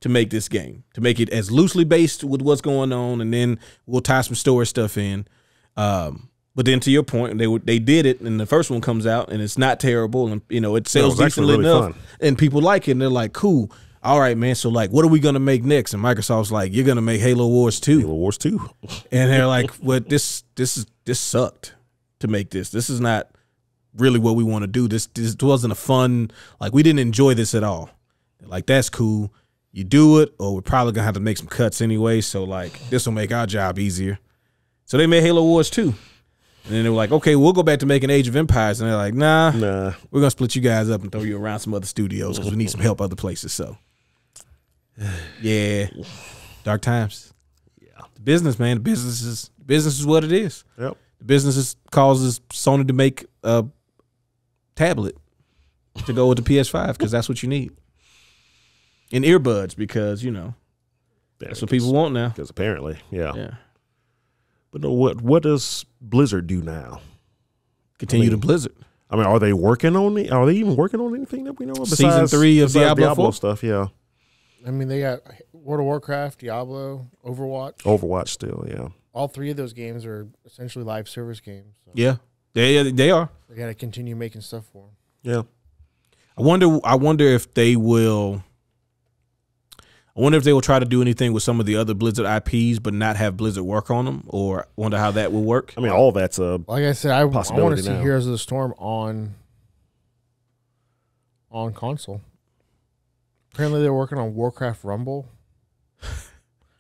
to make this game, to make it as loosely based with what's going on, and then we'll tie some story stuff in. But then to your point, they did it, and the first one comes out, and it's not terrible, and it sells decently enough, and people like it, and they're like, cool. All right, man. So like, what are we gonna make next? And Microsoft's like, you're gonna make Halo Wars 2. Halo Wars 2. And they're like, well, this sucked to make this. This is not really what we want to do. This wasn't a fun, like, we didn't enjoy this at all. Like, that's cool. You do it, or we're probably gonna have to make some cuts anyway. So like, this will make our job easier. So they made Halo Wars 2. And then they were like, okay, we'll go back to making Age of Empires. And they're like, nah, we're going to split you guys up and throw you around some other studios because we need some help other places. So, yeah, dark times. Yeah. The business, man, the business is what it is. Yep. The business causes Sony to make a tablet to go with the PS5 because that's what you need. And earbuds because, that's what people want now. Because apparently, yeah. Yeah. But no, what does Blizzard do now? Continue to Blizzard. I mean, are they working on it? Are they even working on anything that we know of? Season 3 of Diablo 4 stuff, yeah. I mean, they got World of Warcraft, Diablo, Overwatch. Overwatch still, yeah. All three of those games are essentially live service games. So Yeah, they are. They got to continue making stuff for them. Yeah. I wonder if they will. I wonder if they will try to do anything with some of the other Blizzard IPs, but not have Blizzard work on them, or wonder how that will work. I mean, all that's a like I said, I want to see now. Heroes of the Storm on console. Apparently, they're working on Warcraft Rumble,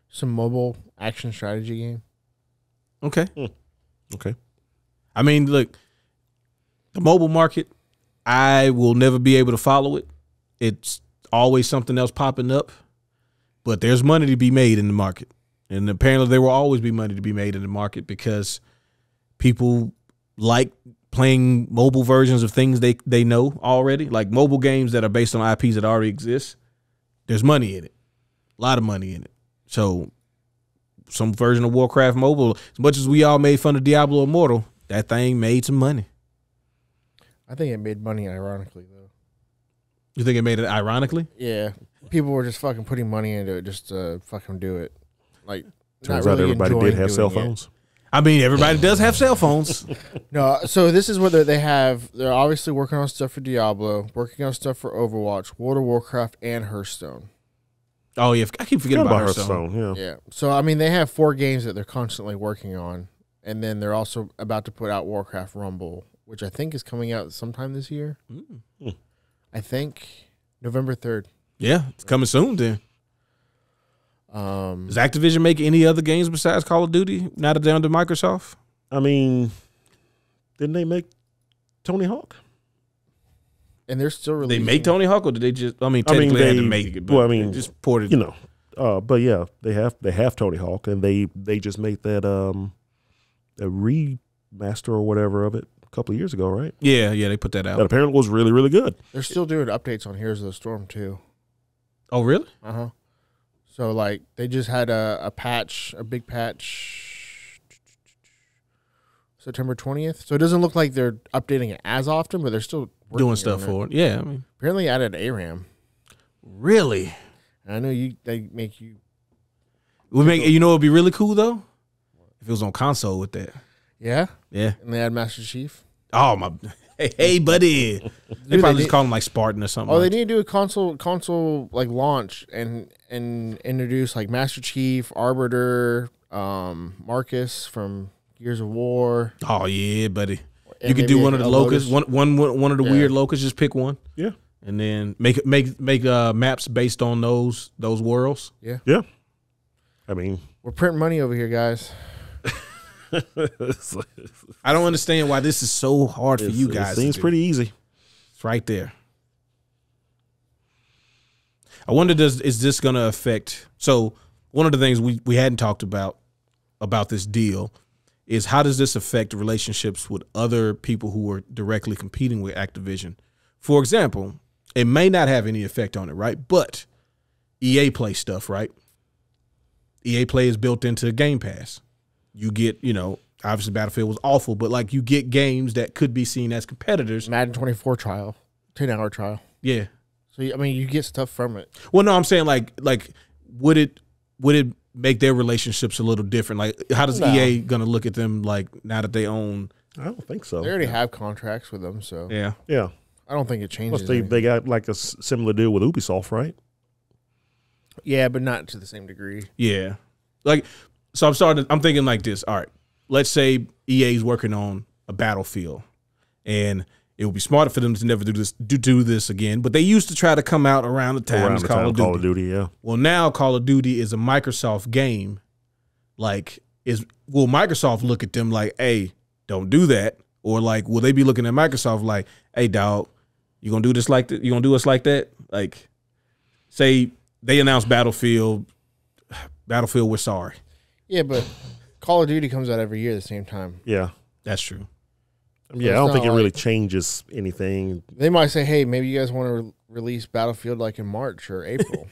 some mobile action strategy game. Okay. Okay. I mean, look, the mobile market, I will never be able to follow it. It's always something else popping up. But there's money to be made in the market. And apparently there will always be money to be made in the market because people like playing mobile versions of things they know already, like mobile games that are based on IPs that already exist. There's money in it. A lot of money in it. So some version of Warcraft Mobile, as much as we all made fun of Diablo Immortal, that thing made some money. I think it made money ironically though. You think it made it ironically? Yeah. People were just fucking putting money into it just to fucking do it. Like, Turns not out really everybody did have cell enjoying doing phones. I mean, everybody does have cell phones. it. No, so this is where they're obviously working on stuff for Diablo, working on stuff for Overwatch, World of Warcraft, and Hearthstone. Oh yeah, I keep forgetting about Hearthstone. Yeah. Yeah. So I mean, they have 4 games that they're constantly working on, and then they're also about to put out Warcraft Rumble, which I think is coming out sometime this year. Mm. I think November 3rd. Yeah, it's coming soon then. Does Activision make any other games besides Call of Duty now that they're under Microsoft? I mean, didn't they make Tony Hawk? And they're still releasing. They make Tony Hawk, or did they just? I mean, technically they had to make it. But well, I mean, they just ported. You know, but yeah, they have Tony Hawk, and they just made that a remaster or whatever of it a couple of years ago, right? Yeah, they put that out. That apparently was really, really good. They're still doing updates on Heroes of the Storm too. Oh, really? Uh-huh. So like they just had a big patch September 20th. So it doesn't look like they're updating it as often, but they're still doing stuff for it. Yeah, I mean, apparently added ARAM. Really? I know they make you. We make. You know, it'd be really cool though if it was on console with that. Yeah. Yeah. And they had Master Chief. Oh my. Hey, buddy. They probably just call him like Spartan or something. Oh, they need to do a console like launch and introduce like Master Chief, Arbiter, Marcus from Gears of War. Oh yeah, buddy. And you could do maybe one of the locusts, one of the Yeah. weird locusts. Just pick one. Yeah. And then make maps based on those worlds. Yeah. Yeah. I mean, We're printing money over here, guys. I don't understand why this is so hard for you guys. It seems pretty easy. It's right there. I wonder, is this going to affect? So one of the things we hadn't talked about this deal is how does this affect relationships with other people who are directly competing with Activision? For example, it may not have any effect on it, right? But EA Play stuff, right? EA Play is built into Game Pass. You get, obviously Battlefield was awful, but like you get games that could be seen as competitors. Madden 24 trial, 10-hour trial. Yeah. So I mean, you get stuff from it. Well, no, I'm saying like would it make their relationships a little different? Like, how does EA gonna look at them like now that they own? I don't think so. They already have contracts with them, so Yeah. Yeah. I don't think it changes. Plus they got like a similar deal with Ubisoft, right? Yeah, but not to the same degree. Yeah. Like, so I'm thinking like this. All right, let's say EA's working on a Battlefield, and it would be smarter for them to never do this again. But they used to try to come out around the time as Call of Duty. Yeah. Well, now Call of Duty is a Microsoft game. Like, will Microsoft look at them like, hey, don't do that? Or like, will they be looking at Microsoft like, hey, dog, you gonna do this like that? You gonna do us like that? Like, say they announce Battlefield, we're sorry. Yeah, but Call of Duty comes out every year at the same time. Yeah. That's true. Yeah, I don't think it really changes anything. They might say, hey, maybe you guys want to release Battlefield like in March or April.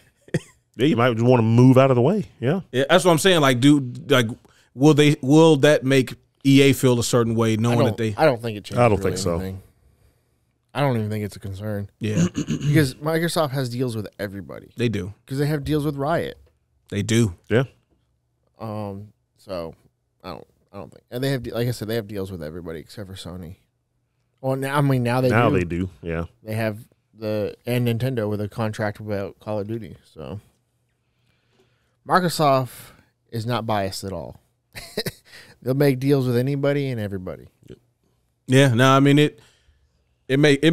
Yeah, you might want to move out of the way. Yeah. Yeah, that's what I'm saying. Like, will that make EA feel a certain way knowing that they? I don't think it changes. I don't think so. Anything. I don't even think it's a concern. Yeah. Because Microsoft has deals with everybody. They do. Because they have deals with Riot. They do. Yeah. So I don't think, and they have, like I said, they have deals with everybody except for Sony. Well, now they do. Yeah. They have and Nintendo with a contract about Call of Duty. So Microsoft is not biased at all. They'll make deals with anybody and everybody. Yeah. No, I mean it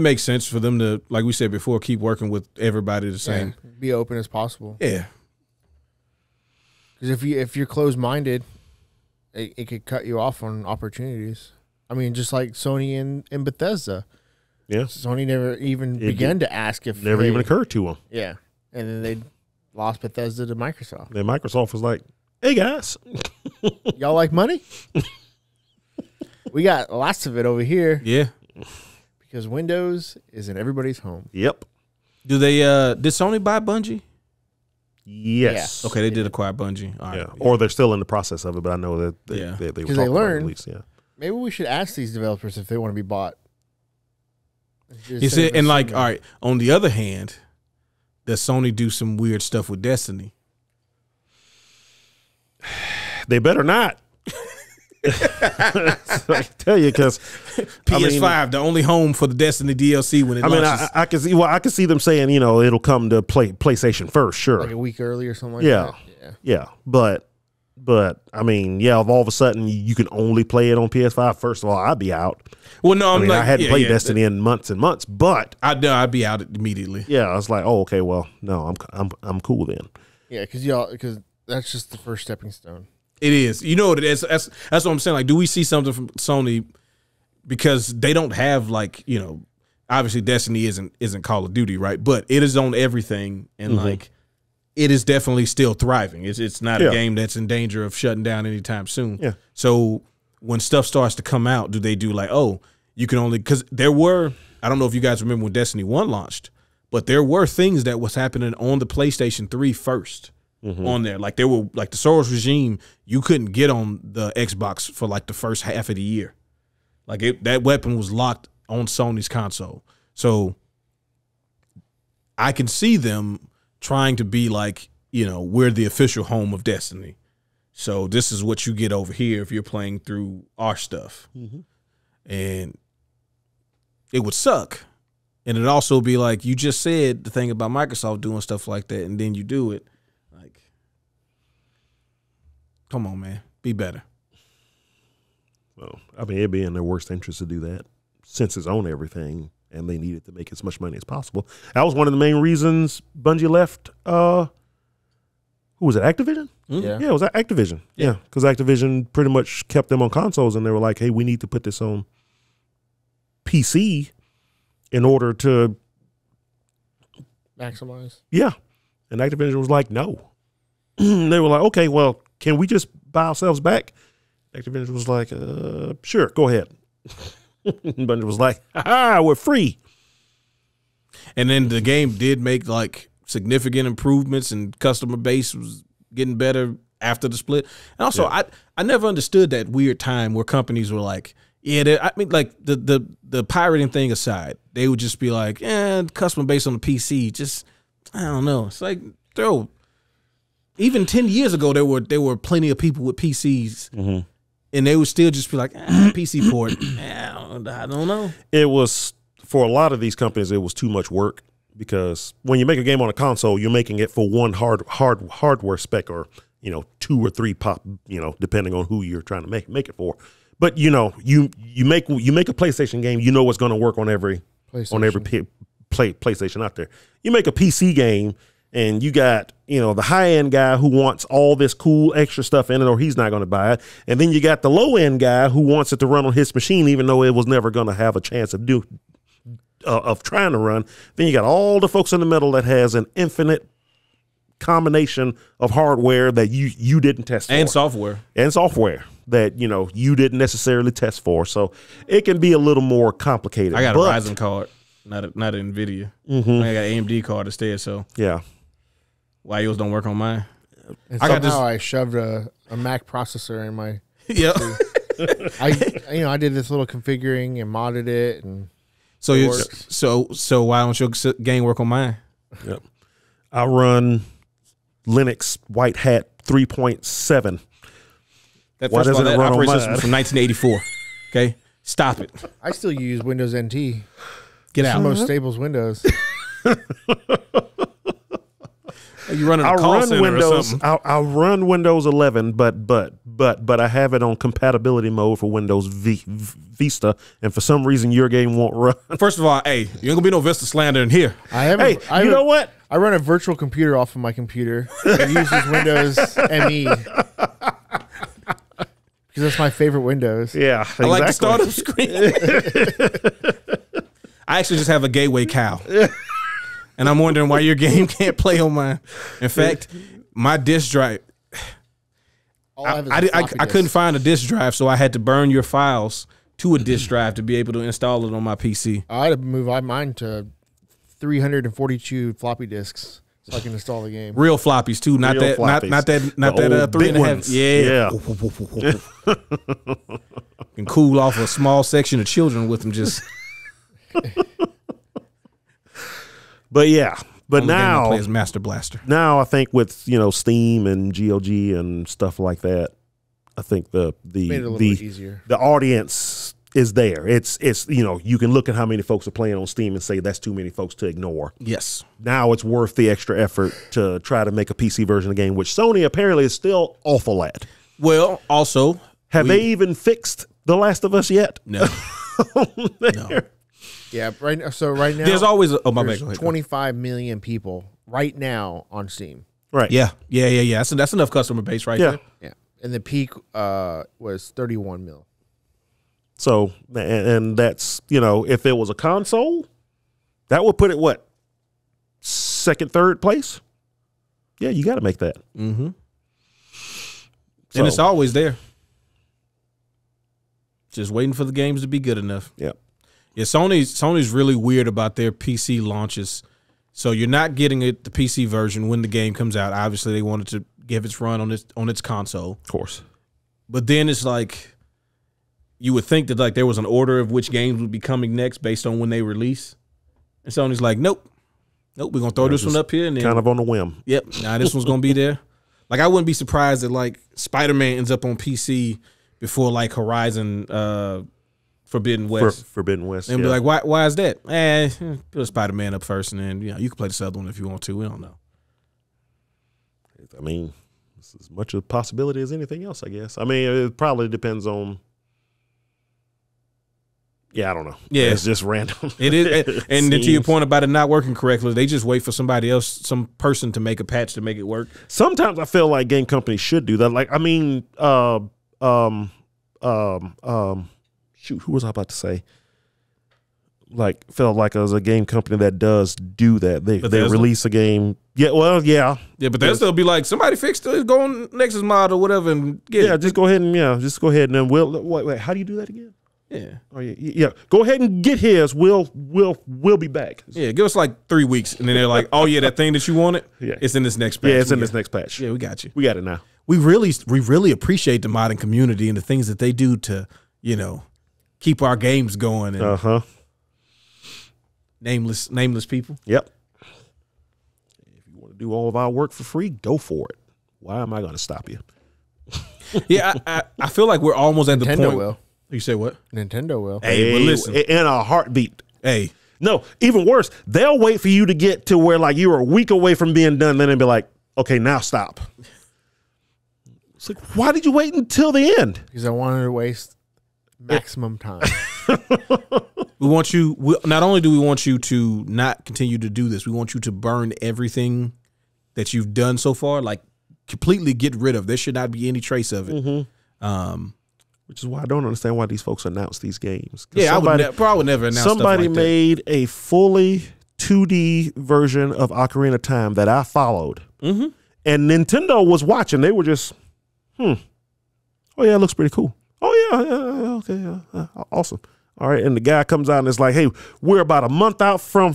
makes sense for them to, like we said before, keep working with everybody the same. Yeah, be open as possible. Yeah. Because if you're closed minded, it could cut you off on opportunities. I mean, just like Sony and Bethesda. Yeah. Sony never even began to ask if never even occurred to them. Yeah. And then they lost Bethesda to Microsoft. Then Microsoft was like, hey guys. Y'all like money? We got lots of it over here. Yeah. Because Windows is in everybody's home. Yep. Do they did Sony buy Bungie? Yes. Okay, they did acquire Bungie. All right. Yeah. Or they're still in the process of it, but I know that they were Because talking they about learned. release. Yeah. Maybe we should ask these developers if they want to be bought. You said, and like, all right. On the other hand, does Sony do some weird stuff with Destiny? They better not. So I can tell you because PS5, the only home for the Destiny DLC when it launches. I can see. Well, I can see them saying, it'll come to PlayStation first, sure, like a week early or something like yeah, that. yeah. But I mean, yeah. If all of a sudden you can only play it on PS5, first of all, I'd be out. Well, no, I hadn't played Destiny in months and months, but I'd be out immediately. Yeah, I was like, oh, okay, well, no, I'm cool then. Yeah, because that's just the first stepping stone. It is. You know what it is. That's what I'm saying. Like, do we see something from Sony because they don't have obviously Destiny isn't Call of Duty, right? But it is on everything, and like it is definitely still thriving. It's not a game that's in danger of shutting down anytime soon. Yeah. So when stuff starts to come out, do they do like, oh, you can only, because there were, I don't know if you guys remember when Destiny 1 launched, but there were things that was happening on the PlayStation 3 first. On there, like there were like the Soros regime, you couldn't get on the Xbox for like the first half of the year. Like that weapon was locked on Sony's console. So I can see them trying to be like, we're the official home of Destiny. So this is what you get over here if you're playing through our stuff. And it would suck. And it'd also be like, you just said the thing about Microsoft doing stuff like that, and then you do it. Like, come on, man. Be better. Well, I mean, it'd be in their worst interest to do that since it's on everything and they needed to make as much money as possible. That was one of the main reasons Bungie left. Who was it? Activision? Yeah. Yeah, it was Activision. Yeah, because Activision pretty much kept them on consoles and they were like, hey, we need to put this on PC in order to maximize. Yeah. And Activision was like, no. They were like, okay, well, can we just buy ourselves back? Activision was like, sure, go ahead. Bungie was like, we're free. And then the game did make like significant improvements and customer base was getting better after the split. And also, I never understood that weird time where companies were like, I mean, like the pirating thing aside, they would just be like, customer base on the PC, just, I don't know. It's like, even 10 years ago, there were plenty of people with PCs, and they would still just be like, PC port. I don't know. It was, for a lot of these companies, it was too much work because when you make a game on a console, you're making it for one hardware spec or, 2 or 3 pop, depending on who you're trying to make it for. But you make a PlayStation game, you know what's going to work on every PlayStation out there. You make a PC game and you got, the high end guy who wants all this cool extra stuff in it or he's not going to buy it. And then you got the low end guy who wants it to run on his machine even though it was never going to have a chance of trying to run. Then you got all the folks in the middle that has an infinite combination of hardware that you didn't test for. And software that you didn't necessarily test for, so it can be a little more complicated. I got a Ryzen card, not an NVIDIA. I got an AMD card instead. So yeah, why yours don't work on mine? And somehow I shoved a Mac processor in my. Yeah, I did this little configuring and modded it, and so why don't your game work on mine? Yep, I run Linux White Hat 3.7. That first of all, that operating system was from 1984. Okay, stop it. I still use Windows NT. Get out. It's the most stable Windows. You running a call center Windows, or something? I'll run Windows 11, but I have it on compatibility mode for Windows Vista, and for some reason your game won't run. First of all, hey, you ain't gonna be no Vista slander in here. You know what? I run a virtual computer off of my computer that uses Windows ME. Because that's my favorite Windows. Yeah, exactly. I like the startup screen. I actually just have a gateway cow. And I'm wondering why your game can't play on mine. In fact, my disk drive, I couldn't find a disk drive, so I had to burn your files to a disk drive to be able to install it on my PC. I had to move mine to 342 floppy disks so I can install the game. Real floppies too, not Real that, floppies. not that The 3.5. old big ones. Yeah. Can cool off a small section of children with them. Just But yeah, but only game I now play is Master Blaster. now I think with Steam and GOG and stuff like that, I think Made it a little bit easier. the audience is there. It's you can look at how many folks are playing on Steam and say that's too many folks to ignore. Yes. Now it's worth the extra effort to try to make a PC version of the game, which Sony apparently is still awful at. Well, also, Have they even fixed The Last of Us yet? no. No. Yeah, right now. So right now, There's always my bad. there's Go ahead. 25 million people right now on Steam. Right. Yeah. That's enough customer base right Yeah. there. Yeah, and the peak was 31 mil. So, and that's, if it was a console, that would put it what? Second, third place? Yeah, you got to make that. Mm-hmm. So, And it's always there. Just waiting for the games to be good enough. yeah. Yeah, Sony's really weird about their PC launches. So you're not getting the PC version when the game comes out. Obviously, they wanted to give its run on its console. Of course. But then it's like you would think that like there was an order of which games would be coming next based on when they release. And Sony's like, nope, we're gonna throw this one up here and then Kind of on a whim. yep, this one's gonna be there. Like I wouldn't be surprised that like Spider-Man ends up on PC before like Horizon Forbidden West. Forbidden West. And yeah. be like, why is that? Put Spider-Man up first, and then you can play this other one if you want to. We don't know. I mean, it's as much a possibility as anything else, I guess. I mean, it probably depends on. Yeah, I don't know. Yeah. It's just random. It is, and then to your Seems- point about it not working correctly, they just wait for somebody else, some person to make a patch to make it work. Sometimes I feel like game companies should do that. Like, I mean, shoot, who was I about to say? Like, felt like it was a game company that does do that. They Bethesda? release a game. Yeah, well, yeah. Yeah, but they'll still be like, somebody fixed it, go on Nexus mod or whatever and get Yeah, it. just go ahead and then we'll wait, how do you do that again? Yeah. Oh yeah. Go ahead and get his. We'll be back. Yeah, give us like 3 weeks. And then they're like, oh, yeah, that thing that you wanted, Yeah. it's in this next patch. Yeah, it's in We this got- next patch. Yeah, we got you. We got it now. We really appreciate the modding community and the things that they do to, keep our games going and Uh-huh. nameless people. Yep. If you want to do all of our work for free, go for it. Why am I going to stop you? Yeah, I feel like we're almost at the Nintendo point. will. You say what? Nintendo will. Hey, but listen. In a heartbeat. Hey, No, even worse, they'll wait for you to get to where like you were a week away from being done, then they'll be like, okay, now stop. It's like, why did you wait until the end? Because I wanted to waste maximum time. we want you. Not only do we want you to not continue to do this, we want you to burn everything that you've done so far. Like completely get rid of. There should not be any trace of it. Which is why I don't understand why these folks announce these games. 'Cause Yeah, I would probably never announce somebody stuff like that. made a fully 2D version of Ocarina of Time that I followed. Mm-hmm. And Nintendo was watching. They were just, oh yeah, it looks pretty cool. Oh yeah, okay, awesome. All right, and the guy comes out and is like, "Hey, we're about a month out from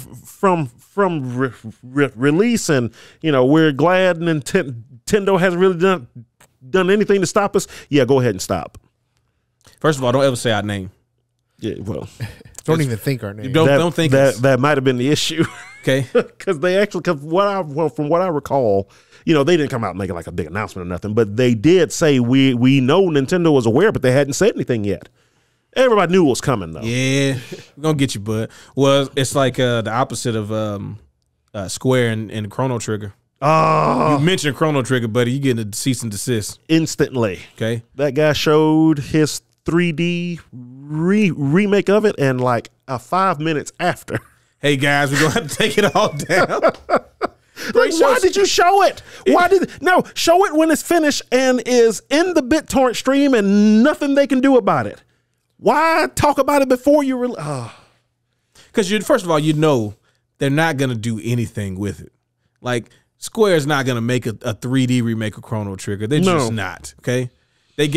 release, and we're glad Nintendo hasn't really done anything to stop us. Yeah, go ahead and stop." First of all, don't ever say our name. Yeah, well, Don't even think our name. Don't think that it's- that might have been the issue. Okay. Because they actually, from what I recall, they didn't come out and make like a big announcement or nothing, but they did say we know Nintendo was aware, but they hadn't said anything yet. Everybody knew it was coming though. Yeah, we're gonna get you, bud. Well, it's like the opposite of Square and Chrono Trigger. Oh, You mentioned Chrono Trigger, buddy. You getting a cease and desist. instantly. Okay. That guy showed his 3D remake of it, and like 5 minutes after. Hey guys, we're gonna have to take it all down. Like, why did you show it? Show it when it's finished and is in the BitTorrent stream and nothing they can do about it. Why talk about it before you Because first of all, they're not gonna do anything with it. Like Square's not gonna make a 3D remake of Chrono Trigger. They're just not. Okay. They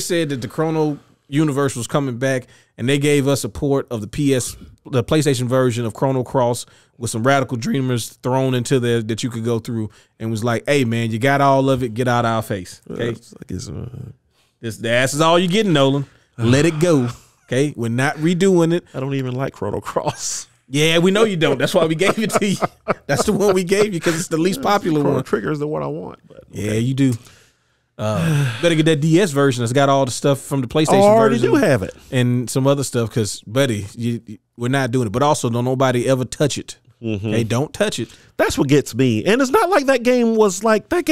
said that the Chrono universe was coming back, and they gave us a port of the PlayStation version of Chrono Cross with some Radical Dreamers thrown into there that you could go through, and was like, "Hey man, you got all of it. Get out of our face." Okay, the ass is all you getting, Nolan. Let it go. Okay, we're not redoing it. I don't even like Chrono Cross. Yeah, we know you don't. That's why we gave it to you. That's the one we gave you because it's the least popular Chrono one. Trigger is the one I want. But okay. Yeah, you do. Better get that DS version that's got all the stuff from the PlayStation I already version. do have it. And some other stuff because, buddy, we're not doing it. But also, don't nobody ever touch it. Mm-hmm. Okay, don't touch it. That's what gets me. And it's not like that game was like a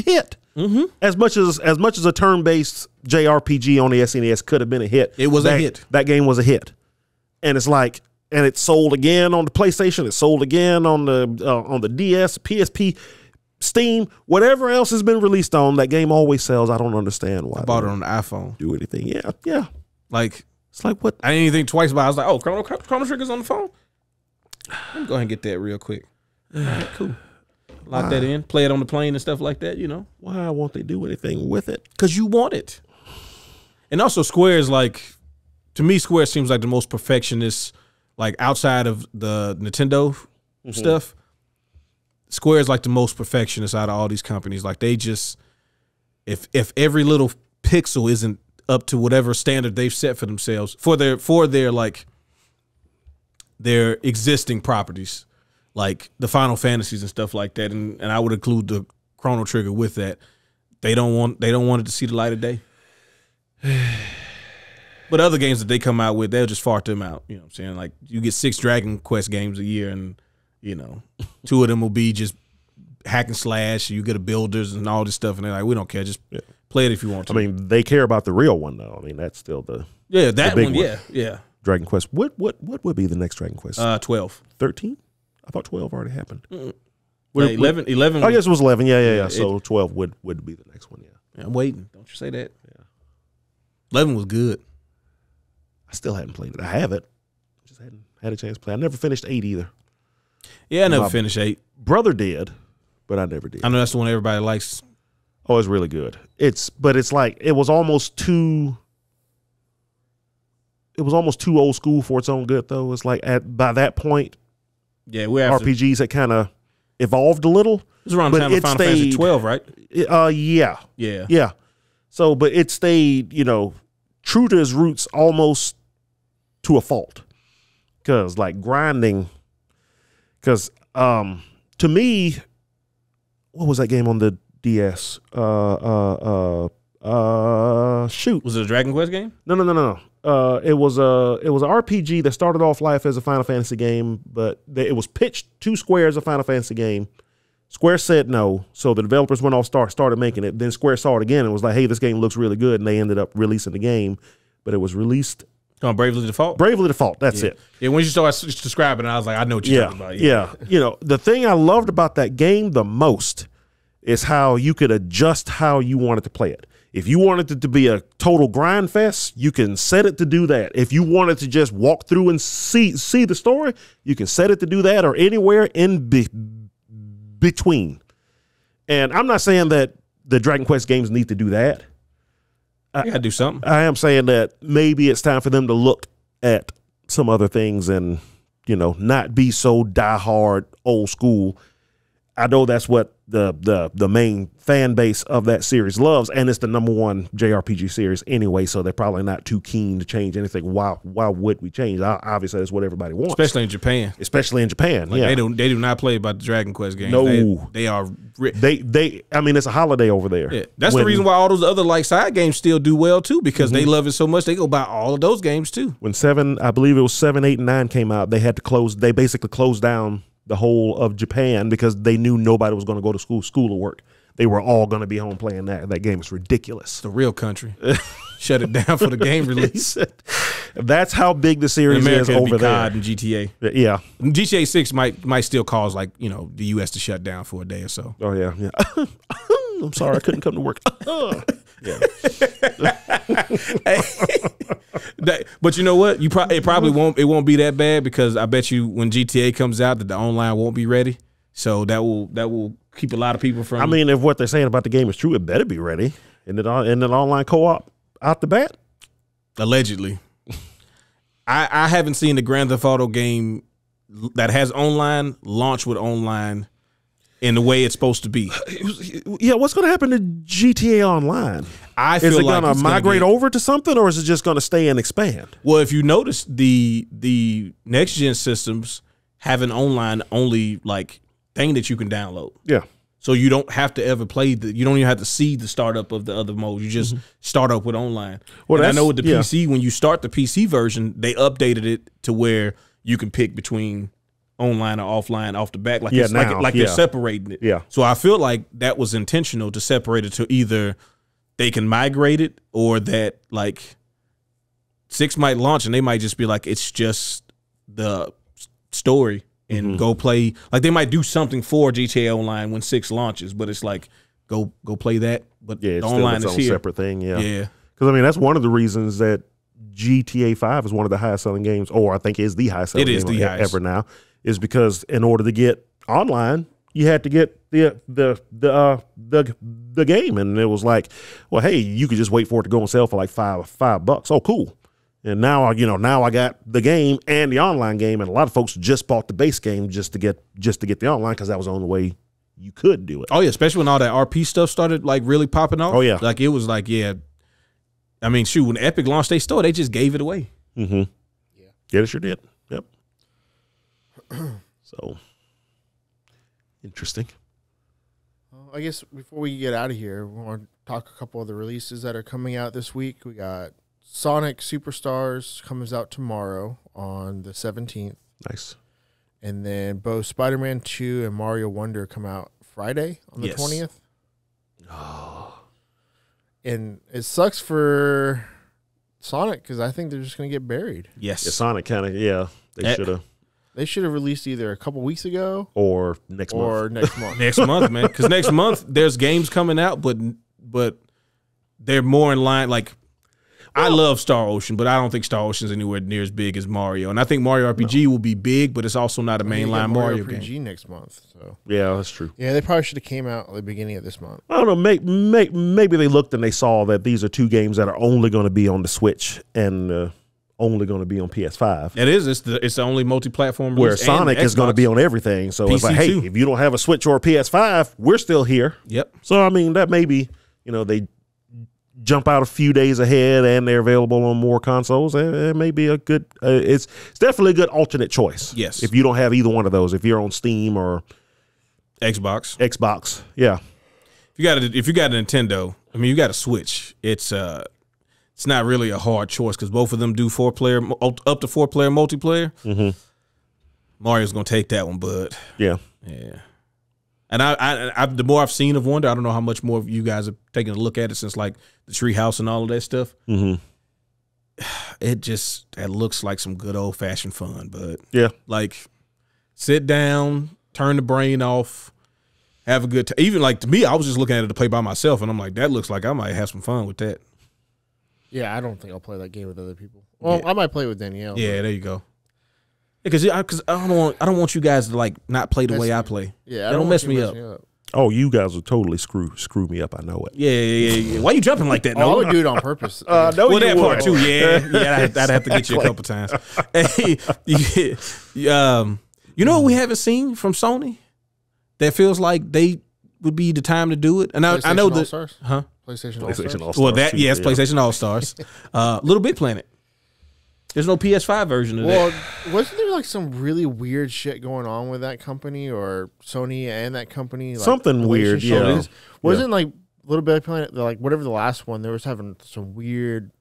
hit. Mm-hmm. As much as a turn-based JRPG on the SNES could have been a hit. It was a hit. That game was a hit. And it's like, and it sold again on the PlayStation. It sold again on the DS, PSP, Steam, whatever else has been released on. That game always sells. I don't understand why. I bought it on the iPhone. Do anything? Yeah. Like it's like what? I didn't even think twice about it. I was like, oh, Chrono Trigger's on the phone. Let me go ahead and get that real quick. All right, cool. Lock that in. Play it on the plane and stuff like that. You know. Why won't they do anything with it? Because you want it. And also, Square is like, to me, Square seems like the most perfectionist. Like outside of the Nintendo stuff, Square is like the most perfectionist out of all these companies. Like they just, if every little pixel isn't up to whatever standard they've set for themselves for their like their existing properties, like the Final Fantasies and stuff like that, and I would include the Chrono Trigger with that. They don't want it to see the light of day. But other games that they come out with, they'll just fart them out. You know what I'm saying? Like, you get 6 Dragon Quest games a year, and, 2 of them will be just hack and slash. You get a builders and all this stuff, and they're like, we don't care. Just play it if you want to. I mean, they care about the real one, though. I mean, that's still the that big one. Yeah. Dragon Quest. What would be the next Dragon Quest? 12. 13? I thought 12 already happened. 11. I guess it was 11. Yeah. So 12 would be the next one, yeah. I'm waiting. Don't you say that. Yeah. 11 was good. I still hadn't played it. I have it. Just hadn't had a chance to play. I never finished 8 either. Yeah, I never finished 8. Brother did, but I never did. I know that's the one everybody likes. Oh, it's really good. It's like it was almost too old school for its own good, though. It's like by that point, RPGs had kind of evolved a little. It was around the time of Final Fantasy 12, right? Yeah. So, but it stayed, true to his roots almost to a fault. Because like grinding, because to me, what was that game on the DS? Shoot. Was it a Dragon Quest game? No. It was an RPG that started off life as a Final Fantasy game, but it was pitched to Square as a Final Fantasy game. Square said no, so the developers went off, started making it. Then Square saw it again and was like, hey, this game looks really good, and they ended up releasing the game. But it was released on Bravely Default? Bravely Default, that's it. Yeah, when you started describing it, I was like, I know what you're talking about. Yeah. The thing I loved about that game the most is how you could adjust how you wanted to play it. If you wanted it to be a total grind fest, you can set it to do that. If you wanted to just walk through and see the story, you can set it to do that, or anywhere in between. And I'm not saying that the Dragon Quest games need to do that. You gotta do something. I am saying that maybe it's time for them to look at some other things and, not be so diehard old school. I know that's what the main fan base of that series loves, and it's the #1 JRPG series anyway, so they're probably not too keen to change anything. Why would we change? Obviously, that's what everybody wants. Especially in Japan. Yeah. They do not play by the Dragon Quest games. No. They are... I mean, it's a holiday over there. Yeah. That's the reason why all those other side games still do well, too, because they love it so much, they go buy all of those games, too. When 7, 8, and 9 came out, they basically closed down the whole of Japan because they knew nobody was going to go to school or work. They were all going to be home playing that. That game is ridiculous. The real country. Shut it down for the game release. That's how big the series is over there. COD and GTA. Yeah. GTA 6 might still cause the U.S. to shut down for a day or so. Oh, yeah. I'm sorry, I couldn't come to work. Yeah. But you know what? It probably won't be that bad because I bet you when GTA comes out that the online won't be ready. So that will keep a lot of people from. I mean, if what they're saying about the game is true, it better be ready. And an online co-op out the bat. Allegedly. I haven't seen the Grand Theft Auto game that has online launch with online in the way it's supposed to be. Yeah, what's going to happen to GTA Online? I feel is it like going to migrate over to something, or is it just going to stay and expand? Well, if you notice, the next gen systems have an online only like thing that you can download. Yeah. So you don't have to ever play you don't even have to see the startup of the other modes. You just start up with online. Well, and I know with the PC, when you start the PC version, they updated it to where you can pick between online or offline off the back. Like it's like they're separating it. Yeah. So I feel like that was intentional to separate it to either they can migrate it or that like 6 might launch and they might just be like, it's just the story. And go play, like they might do something for GTA Online when 6 launches, but it's like go play that. But yeah, the online still is its own here. Separate thing. Yeah, yeah. Because I mean that's one of the reasons that GTA 5 is one of the highest selling games, or I think is the highest selling game ever now, is because in order to get online, you had to get the game, and it was like, well, hey, you could just wait for it to go on sale for like $5. Oh, cool. And now I got the game and the online game, and a lot of folks just bought the base game just to get the online because that was the only way you could do it. Oh yeah, especially when all that RP stuff started like really popping off. Oh yeah, like it was like I mean, shoot, when Epic launched their store, they just gave it away. Yeah, they sure did. Yep. So interesting. I guess before we get out of here, we want to talk a couple of the releases that are coming out this week. We got Sonic Superstars comes out tomorrow on the 17th. Nice. And then both Spider-Man 2 and Mario Wonder come out Friday on the 20th. Oh. And it sucks for Sonic because I think they're just going to get buried. Yes. Yeah, Sonic kind of, they should have. They should have released either a couple weeks ago or next month. Next month, man. Because next month there's games coming out, but they're more in line. Like, I love Star Ocean, but I don't think Star Ocean's anywhere near as big as Mario. And I think Mario RPG will be big, but it's also not a mainline Mario RPG game. next month. So yeah, that's true. Yeah, they probably should have came out at the beginning of this month. I don't know. Maybe they looked and they saw that these are 2 games that are only going to be on the Switch and only going to be on PS5. It is. It's the only multi-platform release. Where Sonic is going to be on everything. So it's like, hey, if you don't have a Switch or a PS5, we're still here. Yep. So I mean, that maybe they jump out a few days ahead and they're available on more consoles. It may be a good. It's definitely a good alternate choice. Yes. If you don't have either one of those, if you're on Steam or Xbox, yeah. If you got a Nintendo, I mean, you got a Switch. It's not really a hard choice because both of them do up to 4-player multiplayer. Mario's gonna take that one, bud. Yeah. And I the more I've seen of Wonder, I don't know how much more of you guys have taken a look at it since like the Treehouse and all of that stuff. It looks like some good old fashioned fun, but yeah, like sit down, turn the brain off, have a good time. Even like to me, I was just looking at it to play by myself, and I'm like, that looks like I might have some fun with that. Yeah, I don't think I'll play that game with other people. Well, I might play with Danielle. Yeah, there you go. Because I don't want you guys to like not play the way I play. Yeah, don't mess me up. Oh, you guys will totally screw me up. I know it. Yeah. Why you jumping like that? No, I would do it on purpose. No, well, that part too. Yeah. I'd have to get you a couple times. Hey, you know what we haven't seen from Sony that feels like they would be the time to do it. And I know that, PlayStation All-Stars. Well, it's PlayStation All Stars. Little Big Planet. There's no PS5 version of that. Well, wasn't there like some really weird shit going on with that company or Sony and that company? Like, something weird, yeah. Wasn't like Little Big Planet, like whatever the last one, they was having some weird.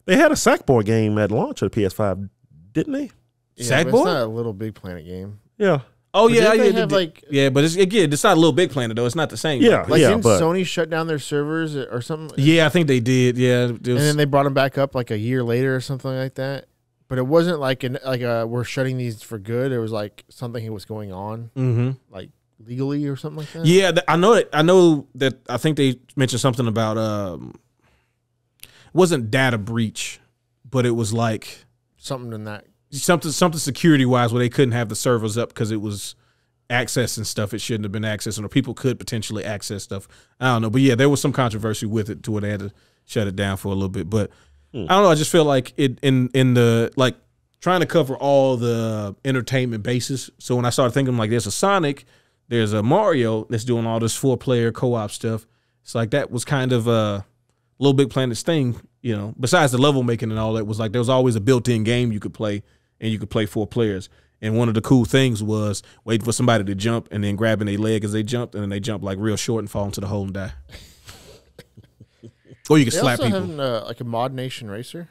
They had a Sackboy game at launch of the PS5, didn't they? Yeah, Sackboy? It's not a Little Big Planet game. Yeah. Oh but yeah, but it's not a Little Big Planet though. It's not the same. Yeah, didn't Sony shut down their servers or something? Yeah, I think they did. Yeah, and then they brought them back up like a year later or something like that. But it wasn't like we're shutting these for good. It was like something was going on, like legally or something like that. Yeah, I know that. I think they mentioned something about it wasn't data breach, but it was like something in that something security wise where they couldn't have the servers up because it was accessing stuff it shouldn't have been accessing, or people could potentially access stuff. I don't know, but yeah, there was some controversy with it to where they had to shut it down for a little bit. But I don't know. I just feel like it in the like trying to cover all the entertainment bases. So when I started thinking like, there's a Sonic, there's a Mario that's doing all this 4-player co-op stuff. It's like that was kind of Little Big Planet's thing, you know. Besides the level making and all that, was like there was always a built-in game you could play, and you could play 4 players. And one of the cool things was waiting for somebody to jump and then grabbing their leg as they jumped, and then they jump like real short and fall into the hole and die. Or you can slap people. They also have like a Mod Nation Racer.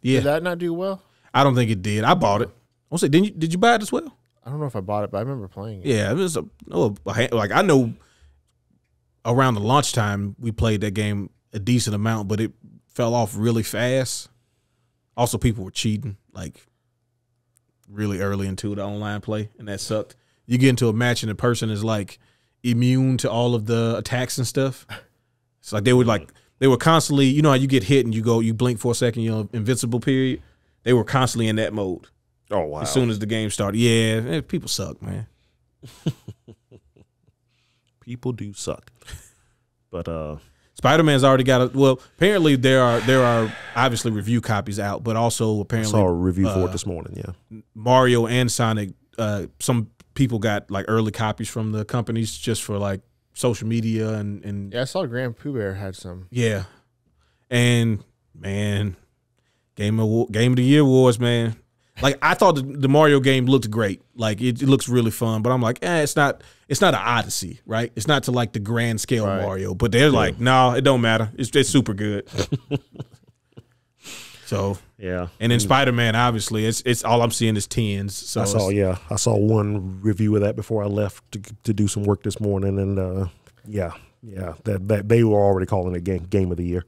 Yeah. Did that not do well? I don't think it did. I bought it. I'll say, did you buy it as well? I don't know if I bought it, but I remember playing it. Yeah, it was like I know around the launch time we played that game a decent amount, but it fell off really fast. Also, people were cheating like really early into the online play, and that sucked. You get into a match and the person is like immune to all of the attacks and stuff. It's like they were constantly, you know how you get hit and you blink for a second, you know, invincible period. They were constantly in that mode. Oh wow! As soon as the game started, yeah, people suck, man. People do suck. But Spider-Man's already got well, apparently there are obviously review copies out, but also apparently I saw a review for it this morning, yeah. Mario and Sonic, some people got like early copies from the companies just for like social media and yeah, I saw Grand Pooh Bear had some. Yeah. And man, Game of the Year awards, man. Like I thought the Mario game looked great. Like it looks really fun, but I'm like, it's not an Odyssey, right? It's not to like the grand scale Mario, but they're like, no, it don't matter. It's super good. So yeah, and then Spider-Man, obviously, it's all I'm seeing is 10s. So I saw one review of that before I left to do some work this morning, and that they were already calling it game of the year.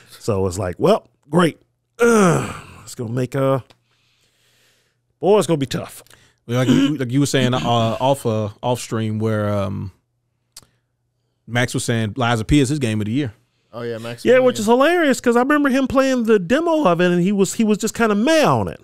So it's like, well, great. It's gonna make boy, it's gonna be tough. Like you were saying off stream where Max was saying Lies of P is his game of the year. Oh yeah, Max. Yeah, which is hilarious because I remember him playing the demo of it, and he was just kind of meh on it.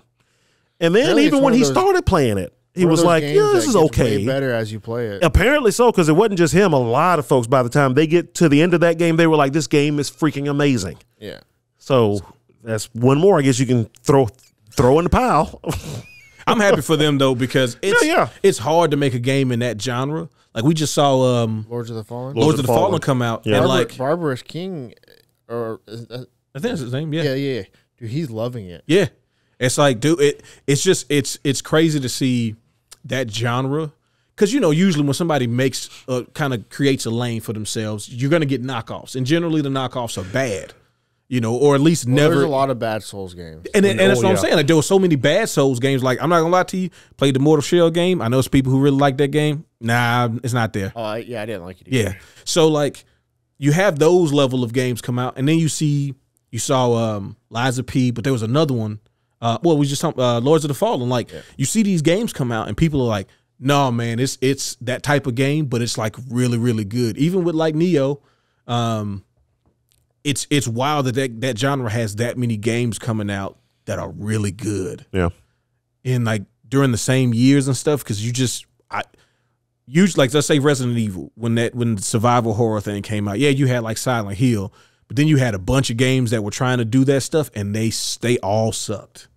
And then really, even when he started playing it, he was like, "Yeah, this is okay." Way better as you play it. Apparently so, because it wasn't just him. A lot of folks, by the time they get to the end of that game, they were like, "This game is freaking amazing." Yeah. So that's one more, I guess you can throw in the pile. I'm happy for them though because it's hard to make a game in that genre. Like we just saw Lords of the Fallen. Lords of the Fallen come out. Yeah. And like Barbarous King, I think that's his name. Yeah. Yeah. Dude, he's loving it. Yeah. It's like, dude, it's crazy to see that genre. Because, you know, usually when somebody kind of creates a lane for themselves, you're going to get knockoffs. And generally the knockoffs are bad, you know, or at least never. There's a lot of bad Souls games. And that's what I'm saying. Like, there were so many bad Souls games. Like, I'm not going to lie to you. Played the Mortal Shell game. I know some people who really like that game. Nah, it's not there. Oh, I didn't like it either. Yeah. So, like, you have those level of games come out. And then you saw Lies of P, but there was another one. We just talked Lords of the Fallen. Like, you see these games come out and people are like, no, man, it's that type of game, but it's like really, really good. Even with like Neo, it's wild that genre has that many games coming out that are really good. Yeah. And like during the same years and stuff, because usually like let's say Resident Evil, when the survival horror thing came out, you had like Silent Hill, but then you had a bunch of games that were trying to do that stuff and they all sucked.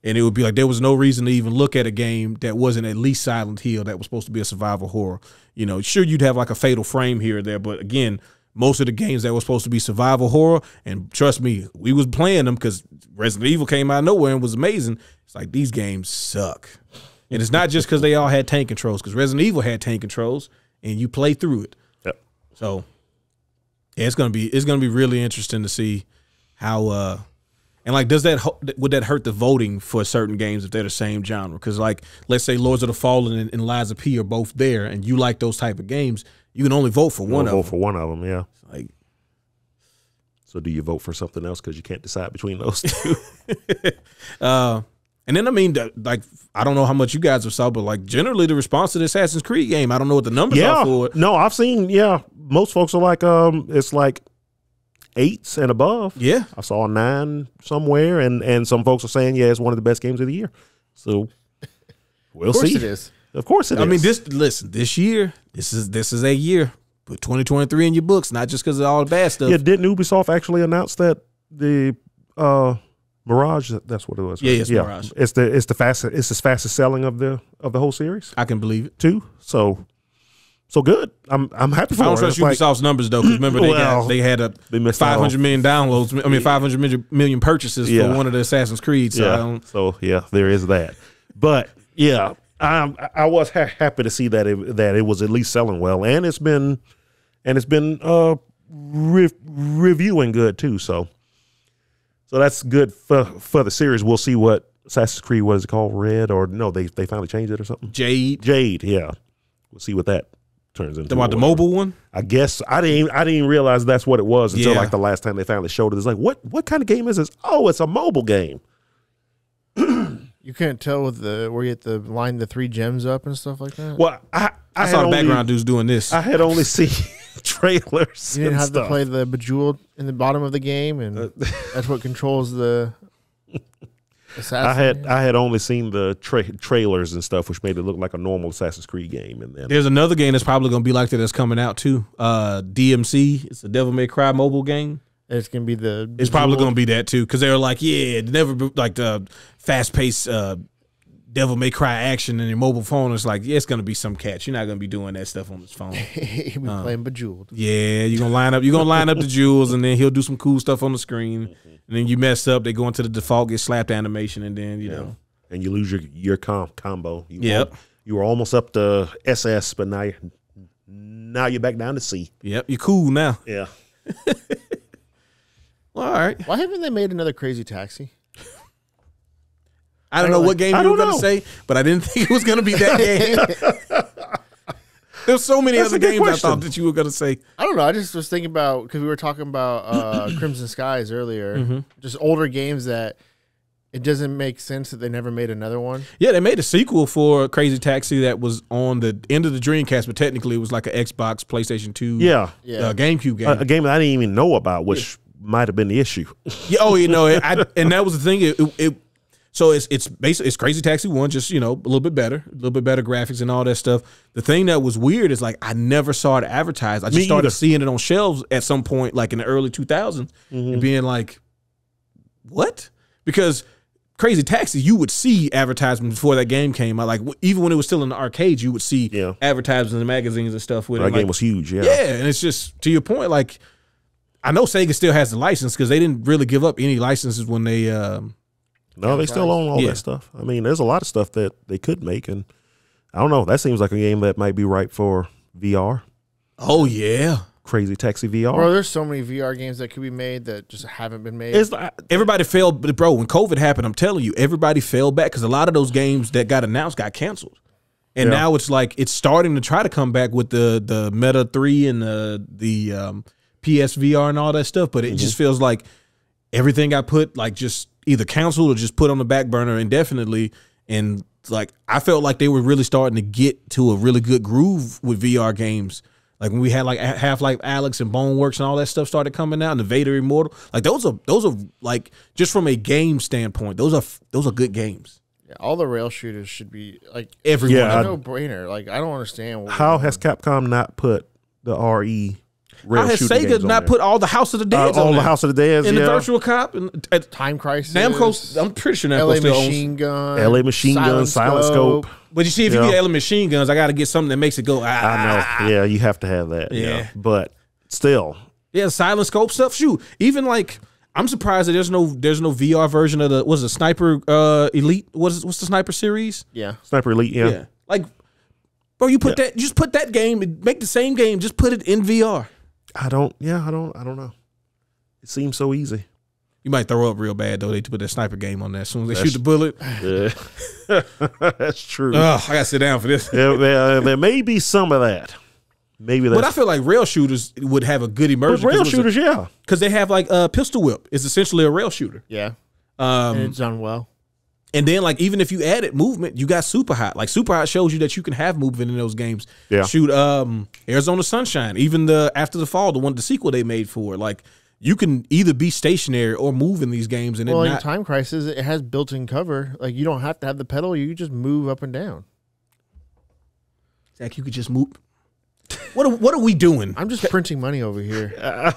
And it would be like there was no reason to even look at a game that wasn't at least Silent Hill that was supposed to be a survival horror. You know, sure, you'd have like a Fatal Frame here or there, but again, most of the games that were supposed to be survival horror, and trust me, we was playing them because Resident Evil came out of nowhere and was amazing. It's like these games suck. And it's not just because they all had tank controls, because Resident Evil had tank controls and you play through it. Yep. So yeah, it's gonna be really interesting to see how and like, would that hurt the voting for certain games if they're the same genre? Because like, let's say Lords of the Fallen and Lies of P are both there, and you like those type of games, you can only vote for one of them. Vote for one of them, yeah. Like, so do you vote for something else because you can't decide between those two? And then I mean, like, I don't know how much you guys have saw, but like generally the response to the Assassin's Creed game, I don't know what the numbers are for it. No, I've seen. Yeah, most folks are like, it's like 8s and above. Yeah. I saw a 9 somewhere, and some folks are saying, it's one of the best games of the year. So we'll see. Of course it is. Of course it is. I mean, this year, this is a year. Put 2023 in your books, not just because of all the bad stuff. Yeah, didn't Ubisoft actually announce that the Mirage. That's what it was. Yeah, right? it's Mirage. It's the fastest. It's the fastest selling of the whole series I can believe it. too. So good. I'm happy for I don't it. trust It's like, Ubisoft's numbers though, because remember they had they missed that 500 million downloads. I mean, 500 million purchases for one of the Assassin's Creed. So I don't. So yeah, there is that. But yeah, I was happy to see that it was at least selling well, and it's been reviewing good too. So that's good for the series. We'll see what Assassin's Creed, what is it called, Red, or no, they finally changed it or something. Jade. Yeah, we'll see what that turns into. The mobile one. I guess I didn't realize that's what it was until like the last time they finally showed it. It's like, what kind of game is this? Oh, it's a mobile game. You couldn't tell with where you had to line the 3 gems up and stuff like that. Well, I saw the background dudes doing this. I had only seen trailers. You didn't have stuff. to play the Bejeweled in the bottom of the game, and that's what controls the assassin. I had only seen the trailers and stuff, which made it look like a normal Assassin's Creed game. And then There's another game that's probably going to be like that that's coming out too. DMC. It's a Devil May Cry mobile game. It's gonna be the. It's probably going to be that too, because they were like, yeah, never like the fast paced Devil May Cry action in your mobile phone. It's like, yeah, it's going to be some catch. You're not going to be doing that stuff on this phone. He'll be playing Bejeweled. Yeah, you're gonna line up the jewels, and then he'll do some cool stuff on the screen. And then you mess up, they go into the default, get slapped animation, and then you know, and you lose your combo. Yep. You were almost up to SS, but now you're back down to C. Yep, you're cool now. Yeah. Well, all right. Why haven't they made another Crazy Taxi? I don't know what game you were going to say, but I didn't think it was going to be that game. There's so many other games I thought that you were going to say. I don't know. I just was thinking about, because we were talking about Crimson Skies earlier, just older games that it doesn't make sense that they never made another one. Yeah, they made a sequel for Crazy Taxi that was on the end of the Dreamcast, but technically it was like an Xbox, PlayStation 2, GameCube game. A game that I didn't even know about, which might have been the issue. Yeah, and that was the thing. So it's basically it's Crazy Taxi 1, just a little bit better graphics and all that stuff. The thing that was weird is like I never saw it advertised. I just started seeing it on shelves at some point, like in the early 2000s, and being like, "What?" Because Crazy Taxi, you would see advertisements before that game came out. Like even when it was still in the arcades, you would see advertisements in the magazines and stuff with it. That game was huge. Yeah, and it's just to your point, like. I know Sega still has the license because they didn't really give up any licenses when they. No, they still own all that stuff. I mean, there's a lot of stuff that they could make, and I don't know. That seems like a game that might be right for VR. Oh yeah, Crazy Taxi VR. Bro, there's so many VR games that could be made that just haven't been made. Everybody failed, but bro, when COVID happened, I'm telling you, everybody fell back because a lot of those games that got announced got canceled, and now it's like it's starting to try to come back with the Meta 3 and the PSVR and all that stuff, but it just feels like everything got put like just either canceled or just put on the back burner indefinitely. And like I felt like they were really starting to get to a really good groove with VR games. Like when we had like Half-Life Alyx and Boneworks and all that stuff started coming out, and the Vader Immortal, like those are like just from a game standpoint, those are good games. Yeah, all the rail shooters should be like everyone. Yeah, no brainer. Like I don't understand how has Capcom not put the RE. How has Sega not put all the House of the Dead all the House of the Dead in the Virtual Cop and Time Crisis? Namco, I'm pretty sure Namco LA still Machine Gun, LA Machine Gun, Silent Scope. But you see, if you get LA Machine Guns, I got to get something that makes it go. I know. Yeah, you have to have that. Yeah, but still, Silent Scope stuff. Shoot, even like I'm surprised that there's no VR version of the Sniper Elite? What's the Sniper series? Yeah, Sniper Elite. Yeah. Like, bro, you just put that game, make the same game, just put it in VR. I don't know. It seems so easy. You might throw up real bad though. They put that sniper game on there as soon as they shoot the bullet. Yeah. That's true. I gotta sit down for this. There may be some of that. Maybe that's. But I feel like rail shooters would have a good immersion. Rail shooters, because they have like a pistol whip. It's essentially a rail shooter. Yeah, and it's done well. And then, like, even if you added movement, you got Super Hot. Like, Super Hot shows you that you can have movement in those games. Yeah. Shoot, Arizona Sunshine, even the After the Fall, the sequel they made for it. Like, you can either be stationary or move in these games. And in Time Crisis, it has built-in cover. Like, you don't have to have the pedal. You just move up and down. Zach, you could just move. What are we doing? I'm just printing money over here.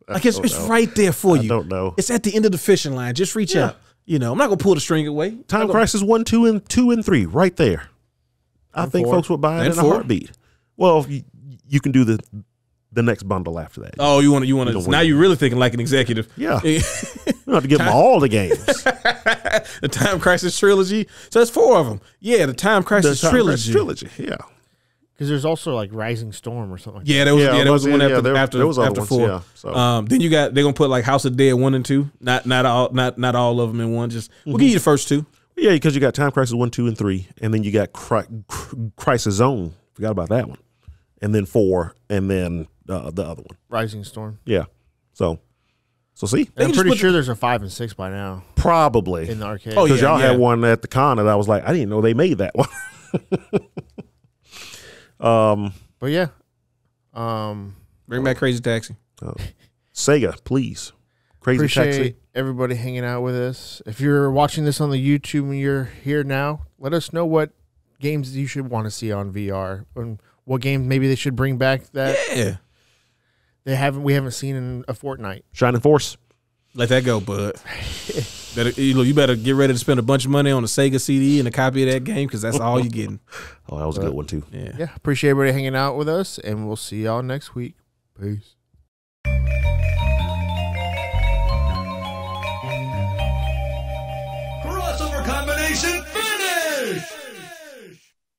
Like it's right there for you. I don't know. It's at the end of the fishing line. Just reach out. You know, I'm not gonna pull the string away. Time Crisis 1, 2, and 3, right there. I think folks would buy it in a heartbeat. Well, you can do the next bundle after that. Oh, you want to? Now you're really thinking like an executive. Yeah, you don't have to give them all the games. The Time Crisis trilogy. So that's 4 of them. Yeah, the Time Crisis trilogy. Yeah. Because there's also like Rising Storm or something. Yeah, there was one after 4. Yeah, so. Then they're gonna put like House of Dead 1 and 2. Not all of them in one. Just we'll give you the first 2. Yeah, because you got Time Crisis 1, 2, and 3, and then you got Crisis Zone. Forgot about that one, and then 4, and then the other one, Rising Storm. Yeah, so see, I'm pretty sure there's a 5 and 6 by now. Probably in the arcade. Oh, because y'all had one at the con, and I was like, I didn't know they made that one. But yeah, bring back Crazy Taxi. Sega, please. Crazy Taxi. Everybody hanging out with us. If you're watching this on the YouTube and you're here now, let us know what games you should want to see on VR and what games maybe they should bring back that we haven't seen in a fortnight. Shining Force. Let that go, bud. You better get ready to spend a bunch of money on a Sega CD and a copy of that game because that's all you're getting. Oh, that was a good one too. Yeah. Appreciate everybody hanging out with us, and we'll see y'all next week. Peace. Crossover combination.